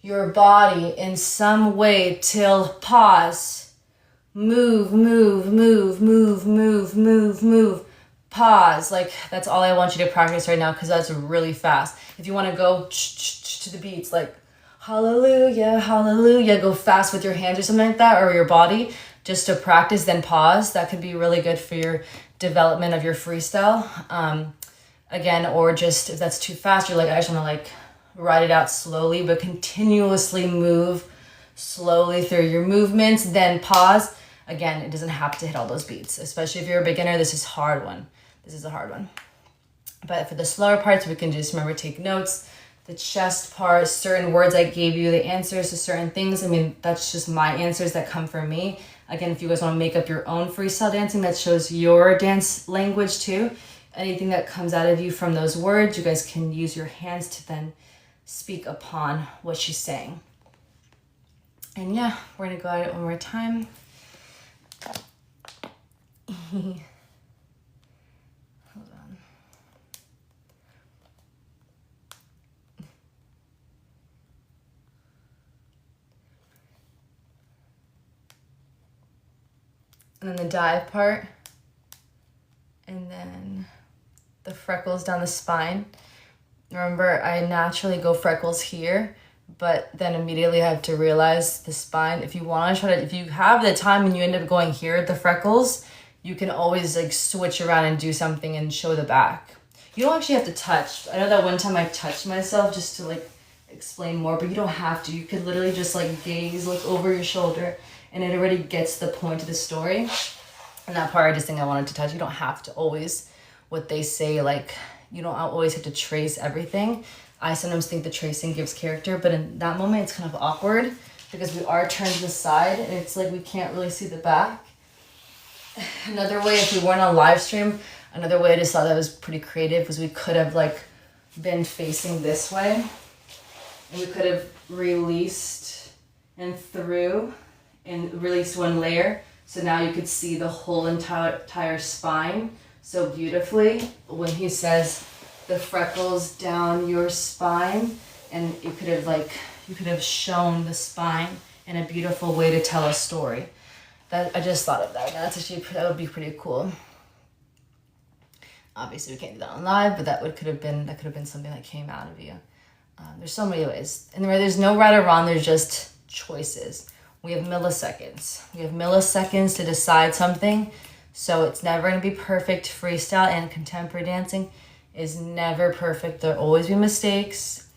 your body in some way till pause. Move, move, move, move, move, move, move. Pause. Like, that's all I want you to practice right now, because that's really fast. If you want to go to the beats, like hallelujah, hallelujah, go fast with your hands or something like that, or your body, just to practice, then pause. That could be really good for your development of your freestyle. Again, or just if that's too fast, you're like, I just want to like ride it out slowly, but continuously move slowly through your movements, then pause. Again, it doesn't have to hit all those beats, especially if you're a beginner. This is a hard one. This is a hard one. But for the slower parts, we can just remember, take notes. the chest part, certain words I gave you, the answers to certain things. I mean, that's just my answers that come from me. Again, if you guys want to make up your own freestyle dancing that shows your dance language too, anything that comes out of you from those words, you guys can use your hands to then speak upon what she's saying. And yeah, we're gonna go at it one more time. Hold on. And then the dive part. And then the freckles down the spine. Remember, I naturally go freckles here, but then immediately I have to realize the spine. If you want to try to, if you have the time and you end up going here at the freckles, you can always like switch around and do something and show the back. You don't actually have to touch. I know that one time I touched myself just to like explain more, but you don't have to. You could literally just like gaze, look over your shoulder, and it already gets the point of the story. And that part I just think I wanted to touch. You don't have to always, what they say, like, you don't always have to trace everything. I sometimes think the tracing gives character, but in that moment it's kind of awkward because we are turned to the side and it's like we can't really see the back. Another way, if we weren't on live stream, another way I just thought that was pretty creative was we could have like been facing this way and we could have released and through and released one layer. So now you could see the whole entire spine so beautifully when he says the freckles down your spine, and you could have shown the spine in a beautiful way to tell a story. That I just thought of that. That's actually, that would be pretty cool. Obviously we can't do that on live, but that could have been something that came out of you. There's so many ways, and there's no right or wrong. There's just choices. We have milliseconds. We have milliseconds to decide something. So it's never going to be perfect. Freestyle and contemporary dancing is never perfect. There'll always be mistakes.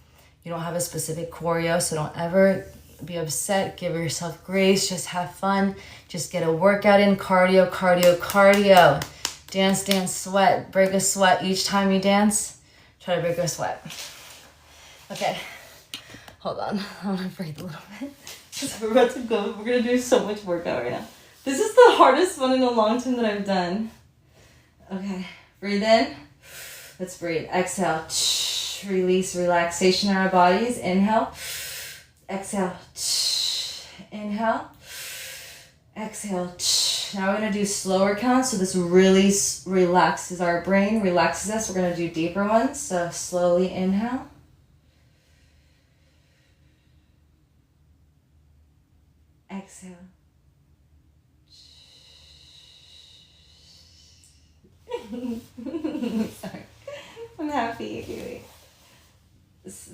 You don't have a specific choreo, so don't ever be upset. Give yourself grace. Just have fun. Just get a workout in. Cardio, cardio, cardio. Dance, dance, sweat. Break a sweat each time you dance. Try to break a sweat. Okay. Hold on. I'm going to breathe a little bit. We're about to go. We're going to do so much workout right now. This is the hardest one in a long time that I've done. Okay. Breathe in. Let's breathe. Exhale. Release relaxation in our bodies. Inhale. Exhale. Inhale. Exhale. Now we're going to do slower counts. So this really relaxes our brain, relaxes us. We're going to do deeper ones. So slowly inhale. Exhale. Sorry. I'm happy. Okay, wait. This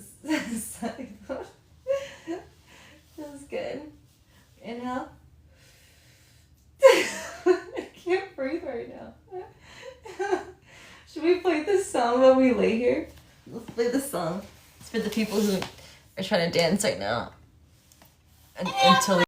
feels good. Inhale. I can't breathe right now. Should we play this song while we lay here? Let's play this song. It's for the people who are trying to dance right now. Until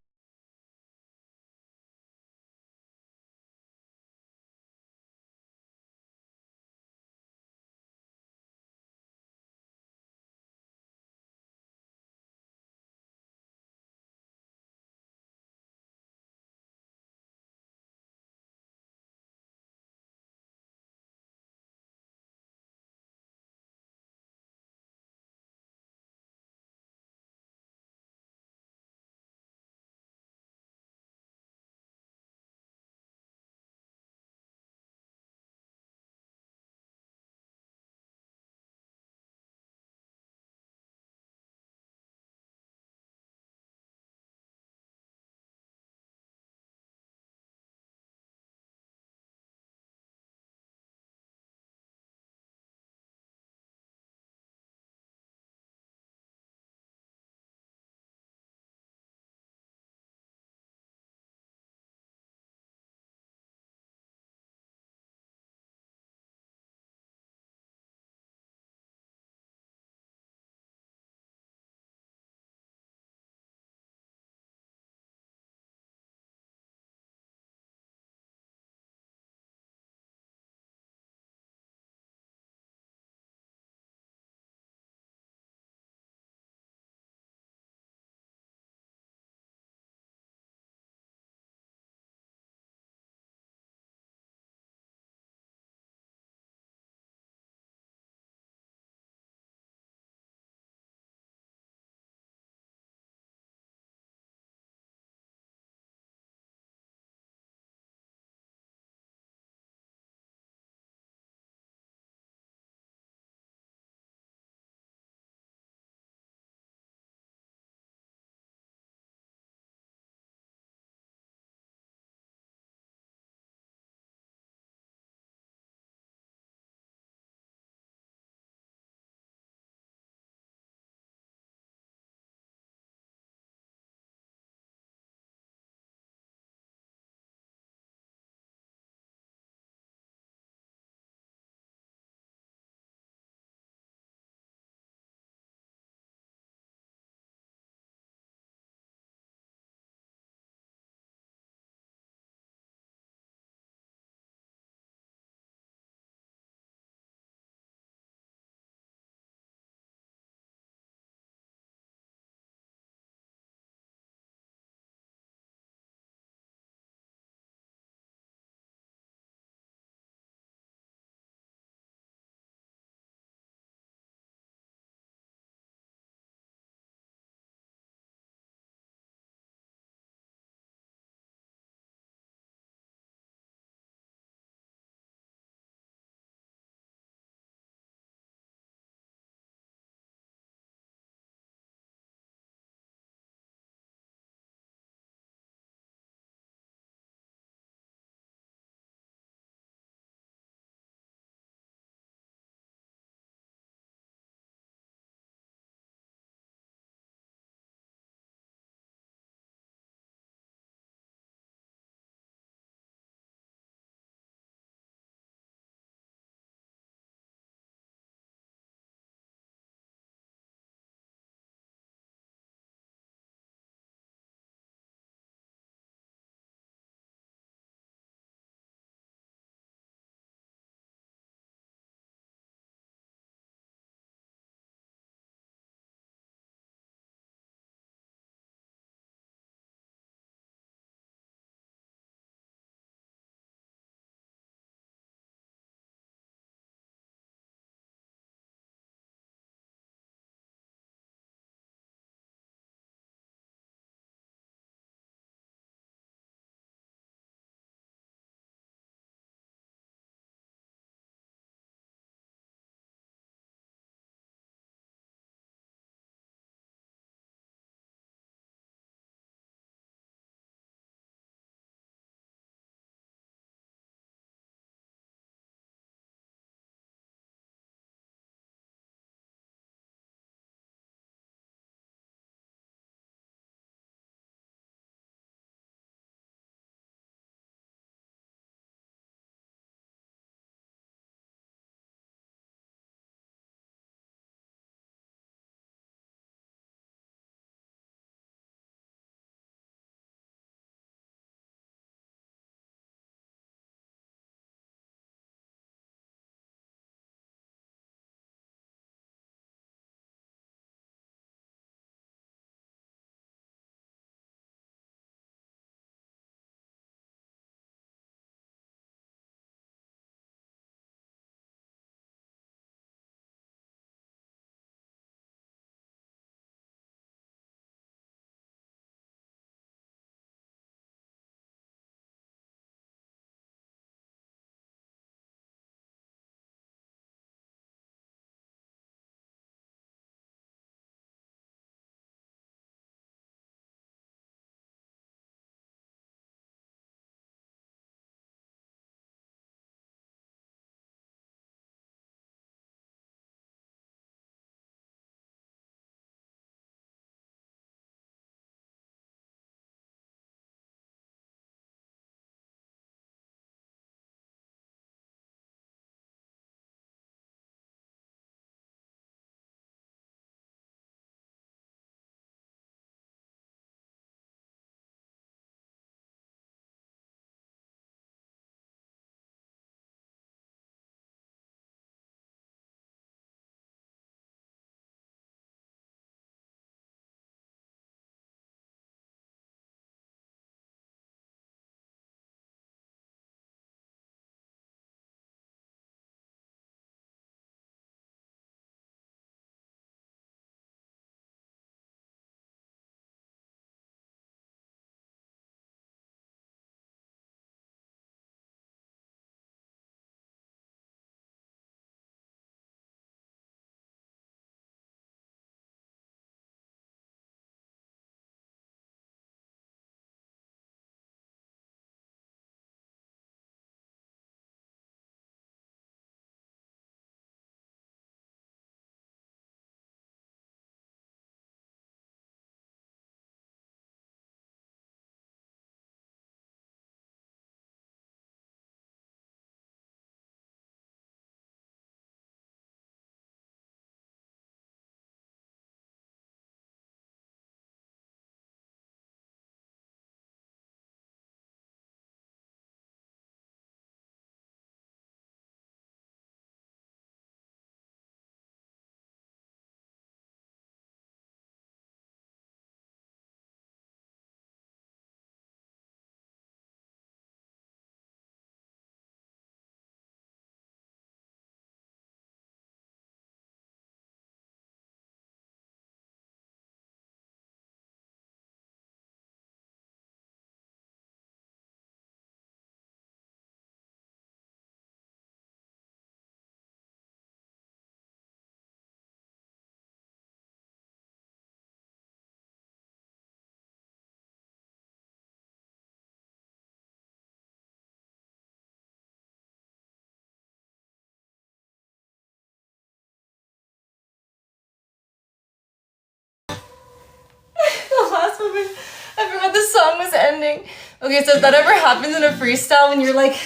I forgot the song was ending. Okay, so if that ever happens in a freestyle when you're like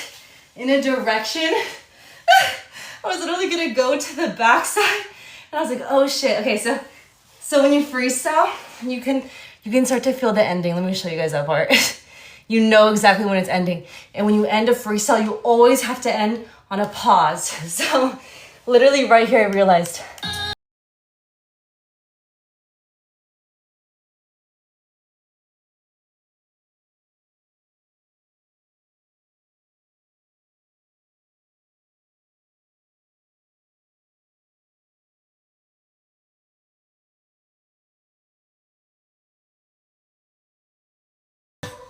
in a direction, I was literally gonna go to the backside and I was like, oh shit. Okay, so when you freestyle, you can start to feel the ending. Let me show you guys that part. You know exactly when it's ending. And when you end a freestyle, you always have to end on a pause. So literally right here, I realized.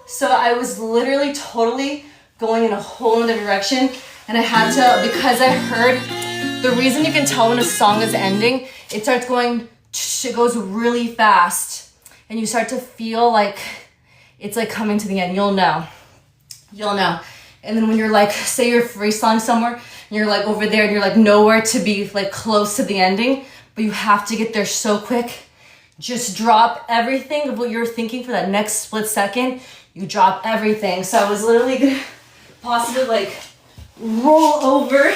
So I was literally totally going in a whole other direction, and I had to, because I heard, the reason you can tell when a song is ending, it starts going, it goes really fast, and you start to feel like it's like coming to the end. You'll know. And then when you're like, say you're freestyling somewhere, and you're like over there, and you're like nowhere to be like close to the ending, but you have to get there so quick, just drop everything of what you're thinking for that next split second. You drop everything. So I was literally gonna possibly like roll over,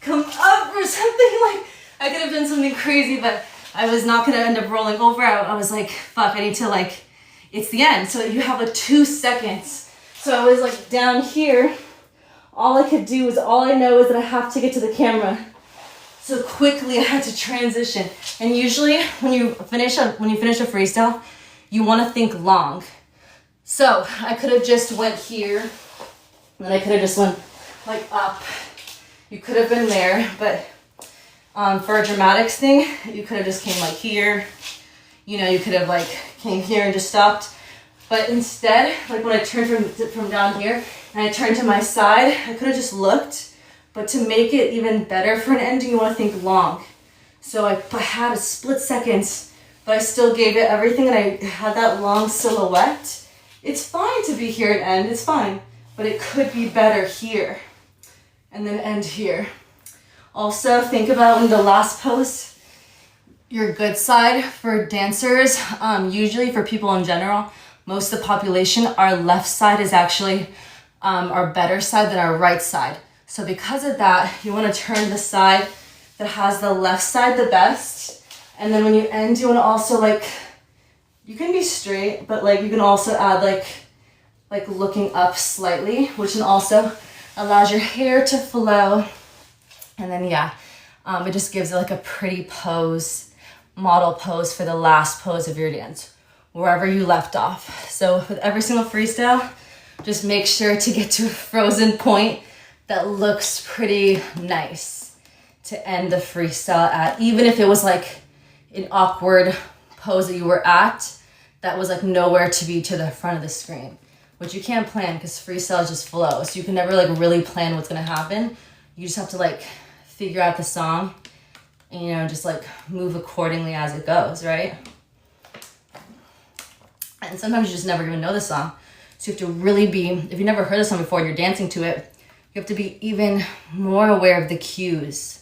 come up or something. Like I could have done something crazy, but I was not gonna end up rolling over. I was like, fuck, I need to like, it's the end. So you have like 2 seconds. So I was like down here. All I could do is, all I know is that I have to get to the camera. So quickly I had to transition. And usually when you finish a freestyle, you wanna think long. So I could have just went here, and then I could have just went like up. You could have been there, but for a dramatics thing, you could have just came like here. You know, you could have like came here and just stopped. But instead, like when I turned from down here and I turned to my side, I could have just looked. But to make it even better for an ending, you want to think long. So I had a split seconds, but I still gave it everything, and I had that long silhouette. It's fine to be here and end, it's fine, but it could be better here and then end here. Also, think about in the last pose, your good side for dancers, usually for people in general, most of the population, our left side is actually our better side than our right side. So because of that, you want to turn the side that has the left side the best, and then when you end, you want to also like, you can be straight, but like you can also add like looking up slightly, which then also allows your hair to flow. And then yeah, it just gives it like a pretty pose, model pose for the last pose of your dance, wherever you left off. So with every single freestyle, just make sure to get to a frozen point that looks pretty nice to end the freestyle at, even if it was like an awkward pose that you were at that was like nowhere to be to the front of the screen, which you can't plan because freestyle just flows. So you can never like really plan what's gonna happen. You just have to like figure out the song and, you know, just like move accordingly as it goes, right? And sometimes you just never even know the song. So you have to really be, if you've never heard the song before and you're dancing to it, you have to be even more aware of the cues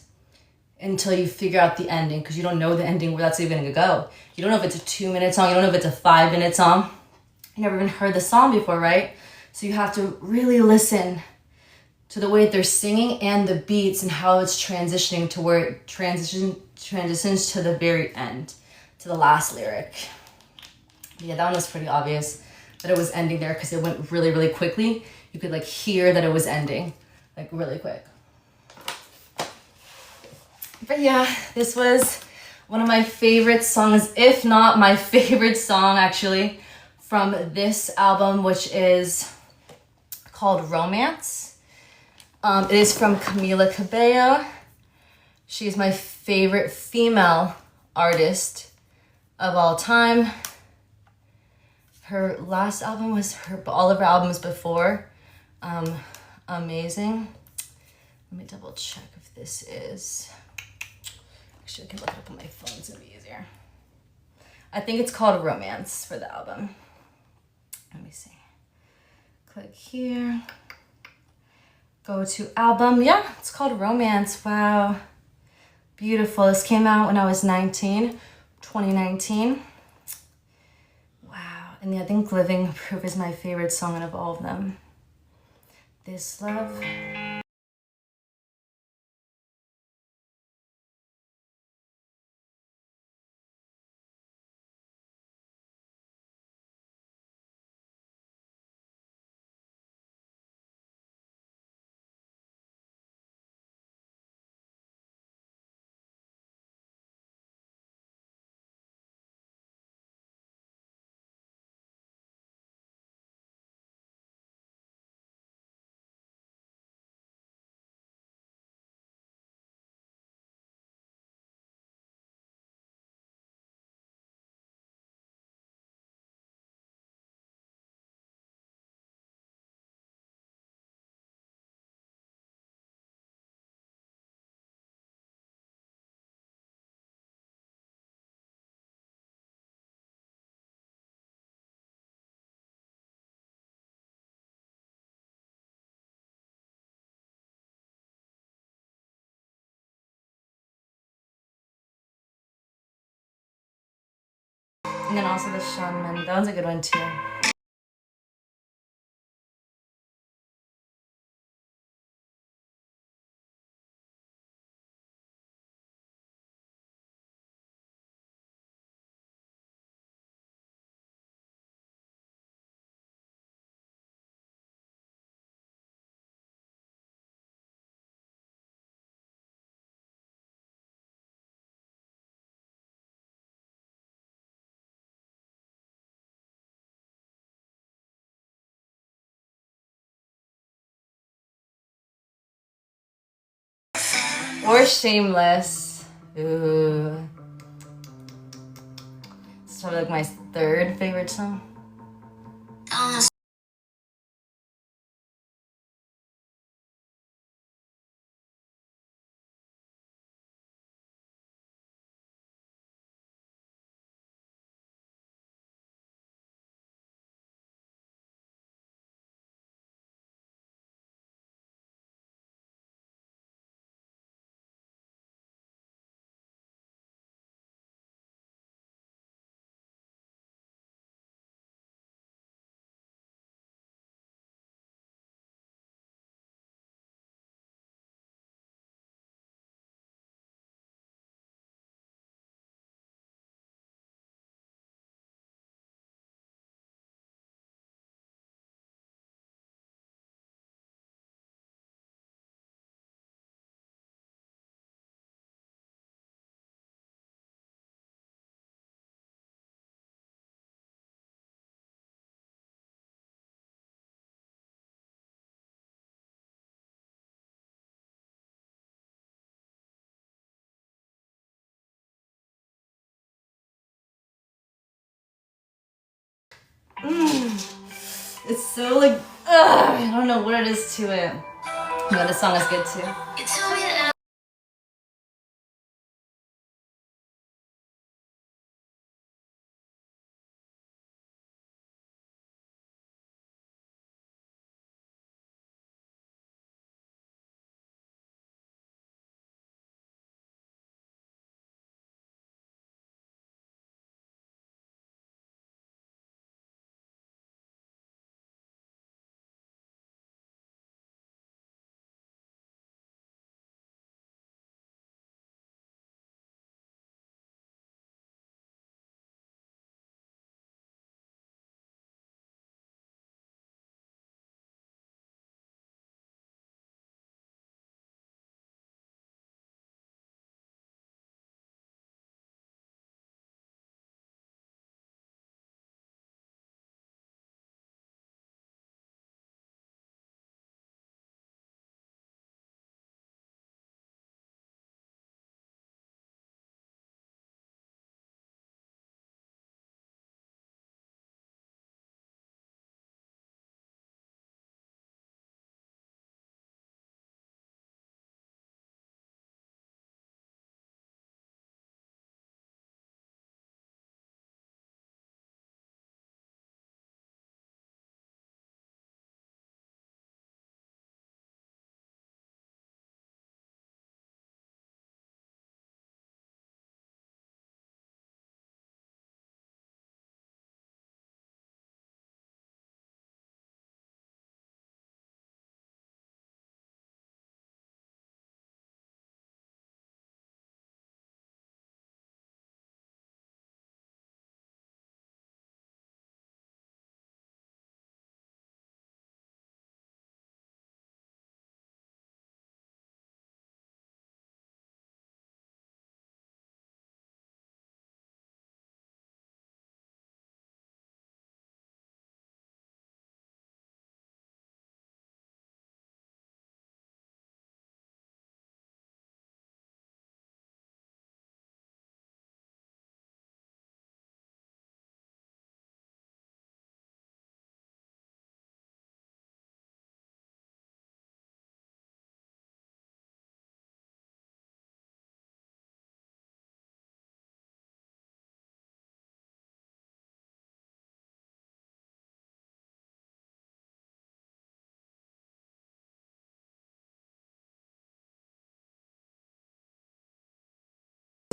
until you figure out the ending, because you don't know the ending, where that's even gonna go. You don't know if it's a 2-minute song, you don't know if it's a 5-minute song. You never even heard the song before, right? So you have to really listen to the way that they're singing and the beats and how it's transitioning to where it transitions to the very end, to the last lyric. Yeah, that one was pretty obvious that it was ending there because it went really, really quickly. You could like hear that it was ending like really quick. But yeah, this was one of my favorite songs, if not my favorite song actually, from this album, which is called Romance. It is from Camila Cabello. She's my favorite female artist of all time. Her last album was all of her albums before. Amazing. Let me double check if this is. Actually, I can look it up on my phone, it's gonna be easier. I think it's called Romance for the album. Let me see. Click here. Go to album. Yeah, it's called Romance. Wow. Beautiful. This came out when I was 19, 2019. Wow. And I think Living Proof is my favorite song out of all of them. This love. And then also the Shawn Mendes. That one's a good one too. Or Shameless. Ooh. It's probably like my third favorite song. It's so like, I don't know what it is to it. But this song is good too.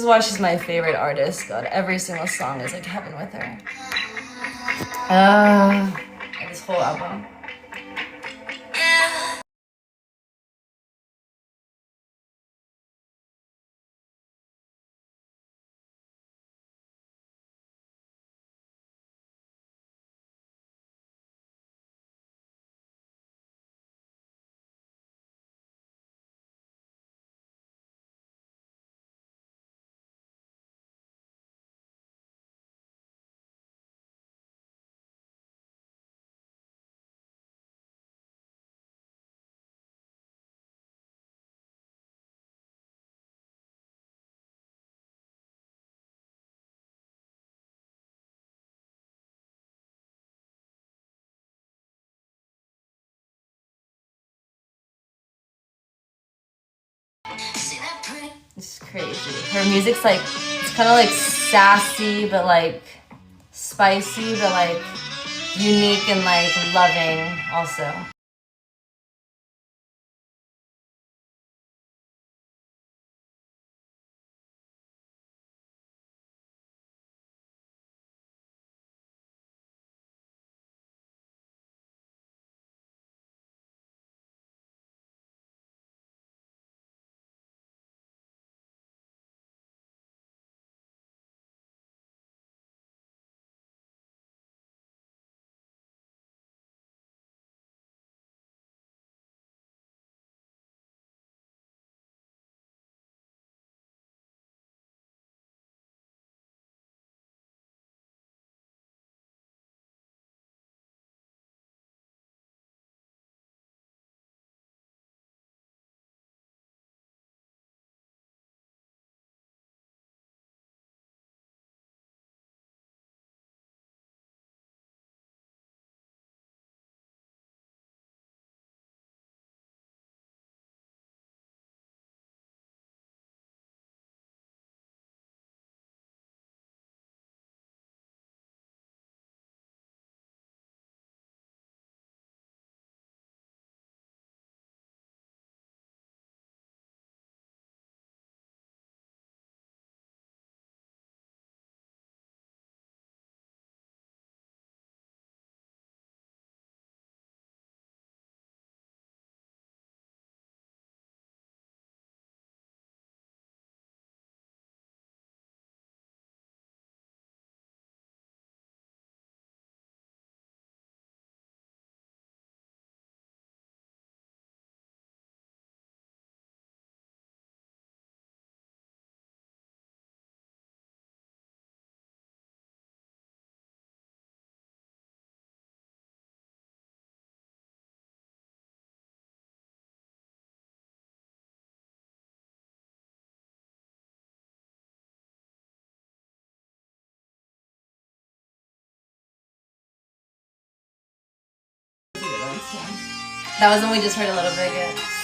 why she's my favorite artist. God, every single song is like heaven with her. This whole album. It's crazy. Her music's like, it's kind of like sassy, but like spicy, but like unique and like loving also. That was when we just heard a little bit.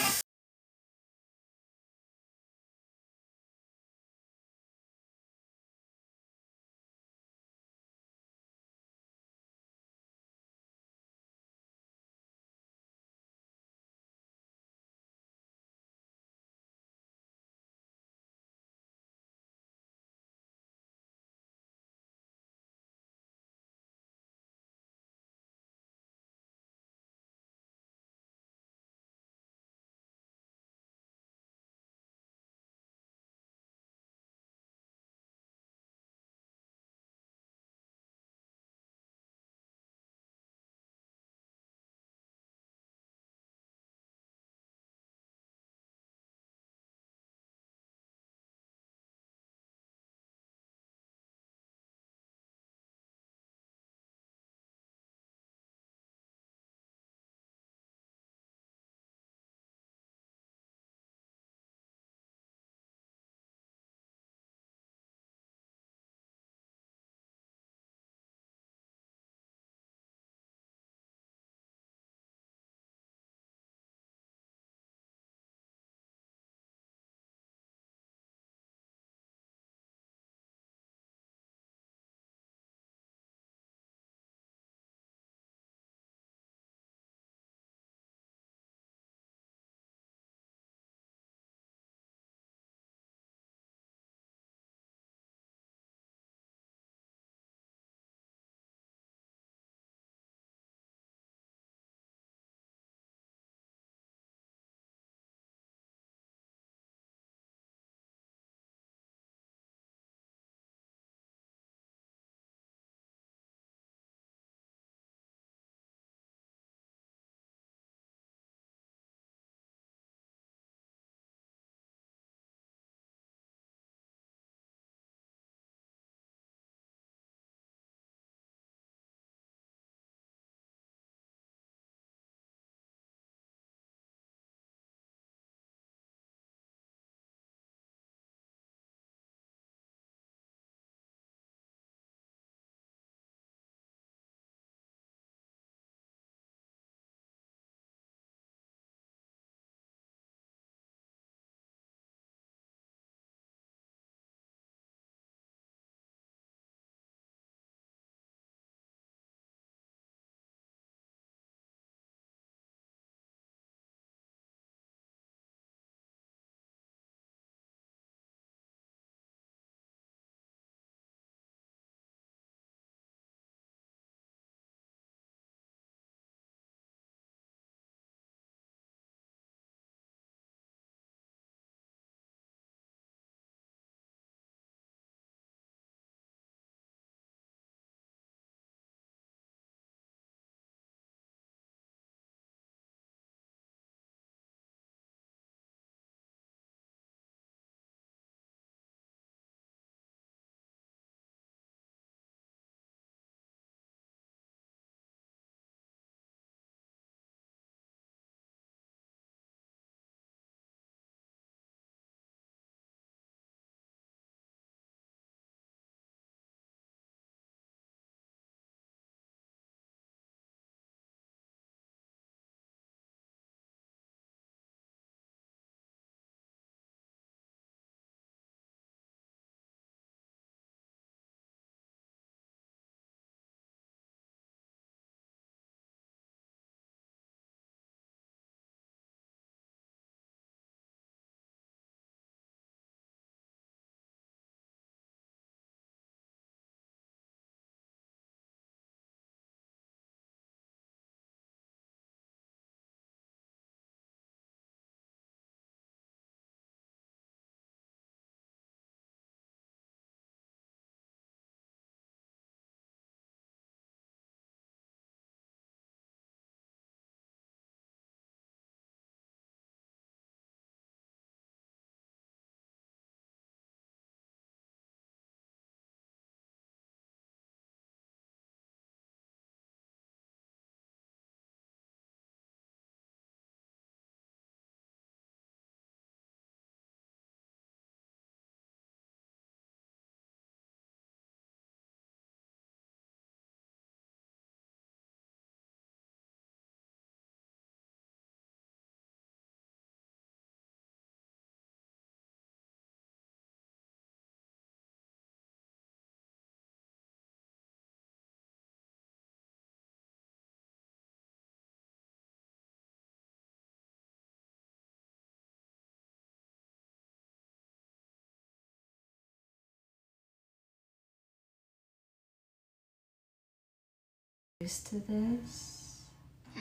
Used to this.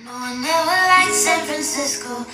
No, I never liked San Francisco.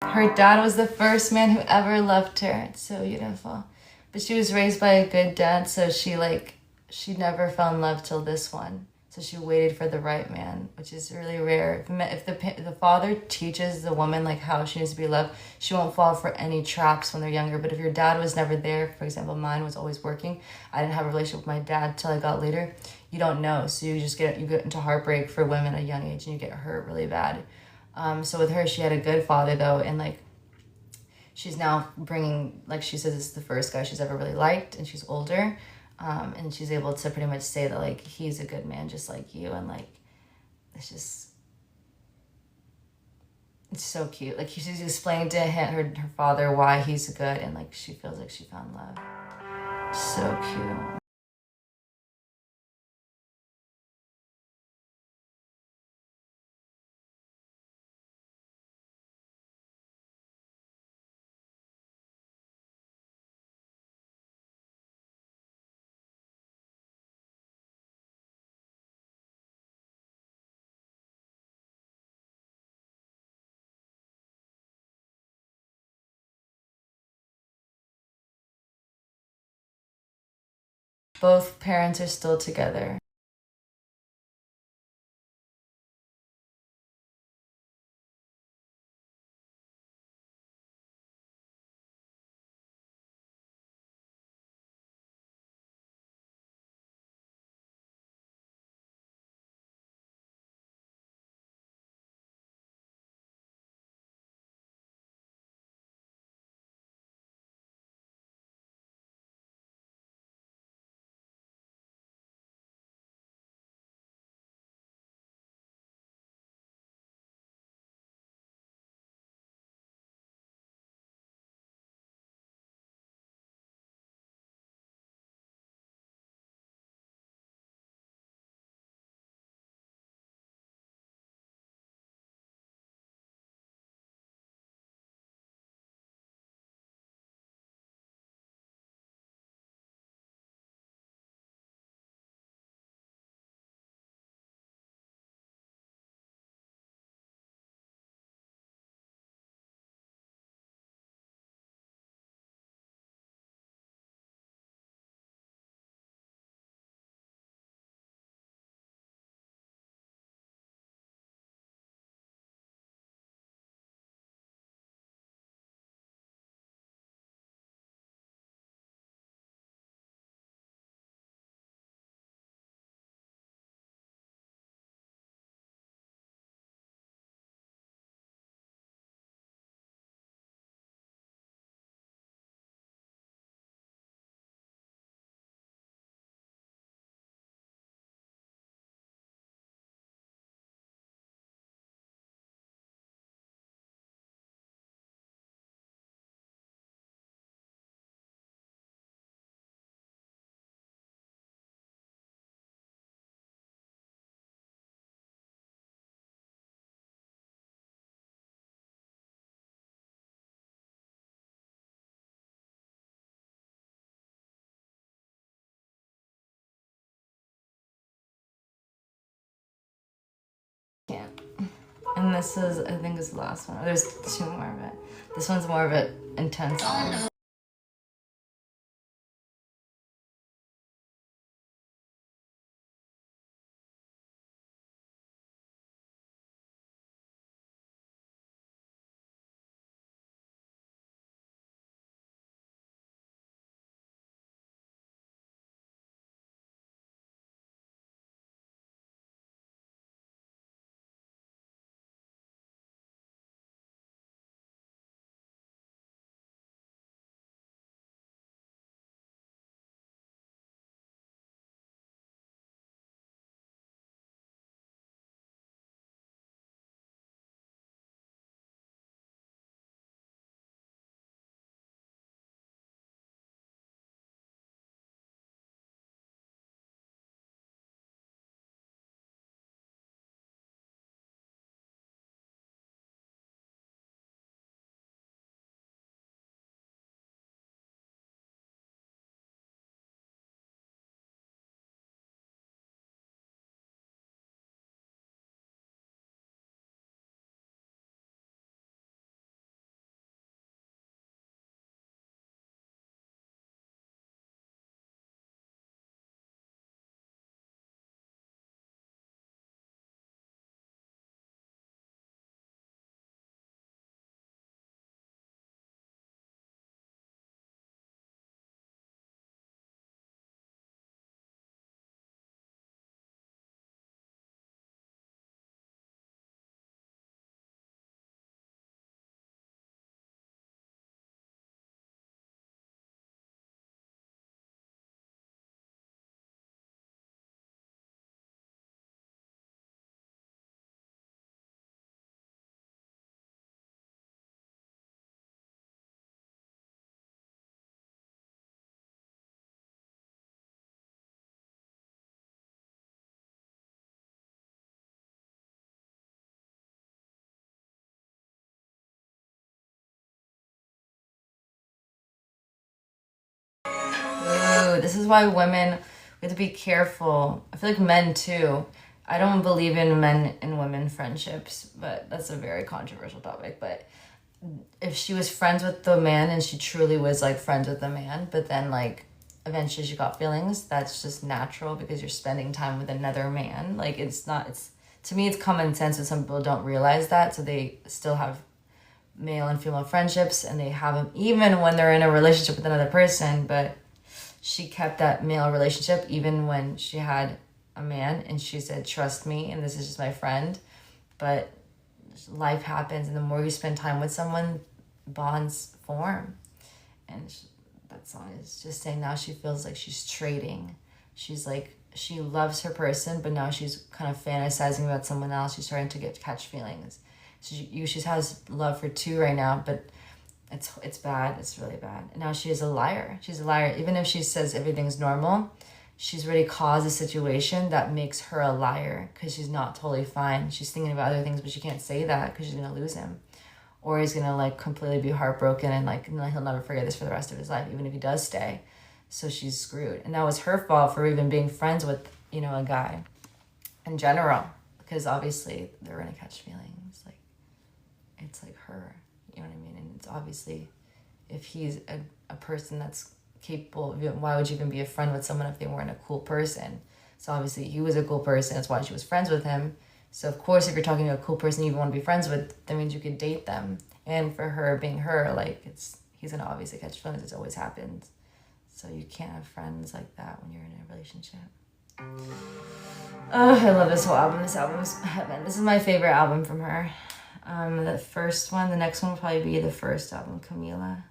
Her dad was the first man who ever loved her. It's so beautiful. But she was raised by a good dad, so she never fell in love till this one. So she waited for the right man, which is really rare. If the father teaches the woman like how she needs to be loved, she won't fall for any traps when they're younger. But if your dad was never there, for example, mine was always working. I didn't have a relationship with my dad till I got later. You don't know, so you get into heartbreak for women at a young age, and you get hurt really bad. So with her, she had a good father though, and like she's now bringing, like she says, this is the first guy she's ever really liked, and she's older, and she's able to pretty much say that like he's a good man just like you, and like it's so cute. Like she's explaining to her father why he's good, and like she feels like she found love. So cute. Both parents are still together. Can't. And this is, I think, is the last one. There's two more, but this one's more of an intense one. this is why women, we have to be careful. I feel like men too. I don't believe in men and women friendships, but that's a very controversial topic. But if she was friends with the man and she truly was like friends with the man, but then like eventually she got feelings, that's just natural because you're spending time with another man. Like it's to me it's common sense, but some people don't realize that, so they still have male and female friendships and they have them even when they're in a relationship with another person. But she kept that male relationship even when she had a man, and she said, trust me, and this is just my friend. But life happens, and the more you spend time with someone, bonds form. And that song is just saying now she feels like she's trading. She's like, she loves her person, but now she's kind of fantasizing about someone else. She's starting to catch feelings. So she has love for two right now, but it's bad. It's really bad. And now she is a liar. She's a liar. Even if she says everything's normal, she's already caused a situation that makes her a liar because she's not totally fine. She's thinking about other things, but she can't say that because she's going to lose him. Or he's going to like completely be heartbroken and like he'll never forget this for the rest of his life, even if he does stay. So she's screwed. And that was her fault for even being friends with, a guy in general, because obviously they're going to catch feelings. Like, it's like her, you know what I mean? And it's obviously, if he's a person that's capable, why would you even be a friend with someone if they weren't a cool person? So obviously he was a cool person, that's why she was friends with him. So of course if you're talking to a cool person you want to be friends with, that means you could date them. And for her being her, like he's gonna obviously catch feelings. It always happens. So you can't have friends like that when you're in a relationship. Oh, I love this whole album. This album is heaven. This is my favorite album from her. The first one, the next one will probably be the first album, Camila.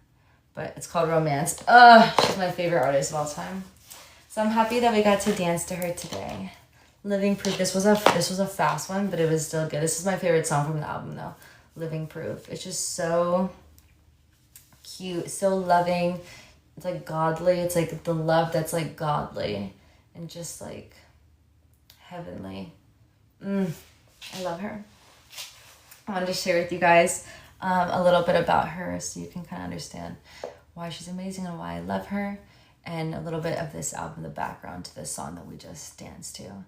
But it's called Romance. She's my favorite artist of all time. So I'm happy that we got to dance to her today. Living Proof. This was a fast one, but it was still good. This is my favorite song from the album though. Living Proof. It's just so cute, so loving. It's like godly. It's like the love that's like godly and just like heavenly. I love her. I wanted to share with you guys a little bit about her so you can kind of understand why she's amazing and why I love her, and a little bit of this album, the background to this song that we just danced to.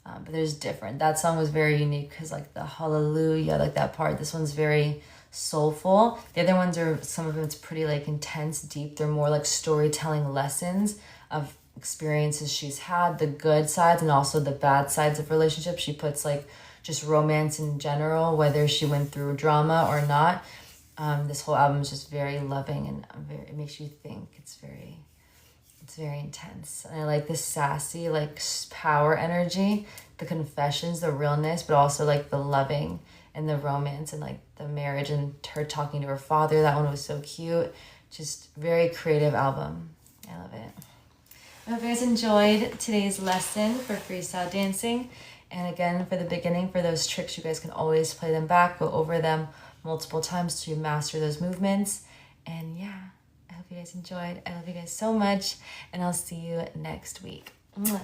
But there's different. That song was very unique because like the hallelujah, like that part, this one's very soulful. The other ones are, some of it's pretty like intense, deep. They're more like storytelling lessons of experiences she's had, the good sides and also the bad sides of relationships. She puts like just romance in general, whether she went through drama or not. This whole album is just very loving and it makes you think. It's very intense. And I like the sassy, like power energy, the confessions, the realness, but also like the loving and the romance and like the marriage and her talking to her father. That one was so cute. Just very creative album. I love it. I hope you guys enjoyed today's lesson for freestyle dancing. And again, for the beginning, for those tricks, you guys can always play them back, go over them multiple times to master those movements. And yeah, I hope you guys enjoyed. I love you guys so much, and I'll see you next week. Mwah.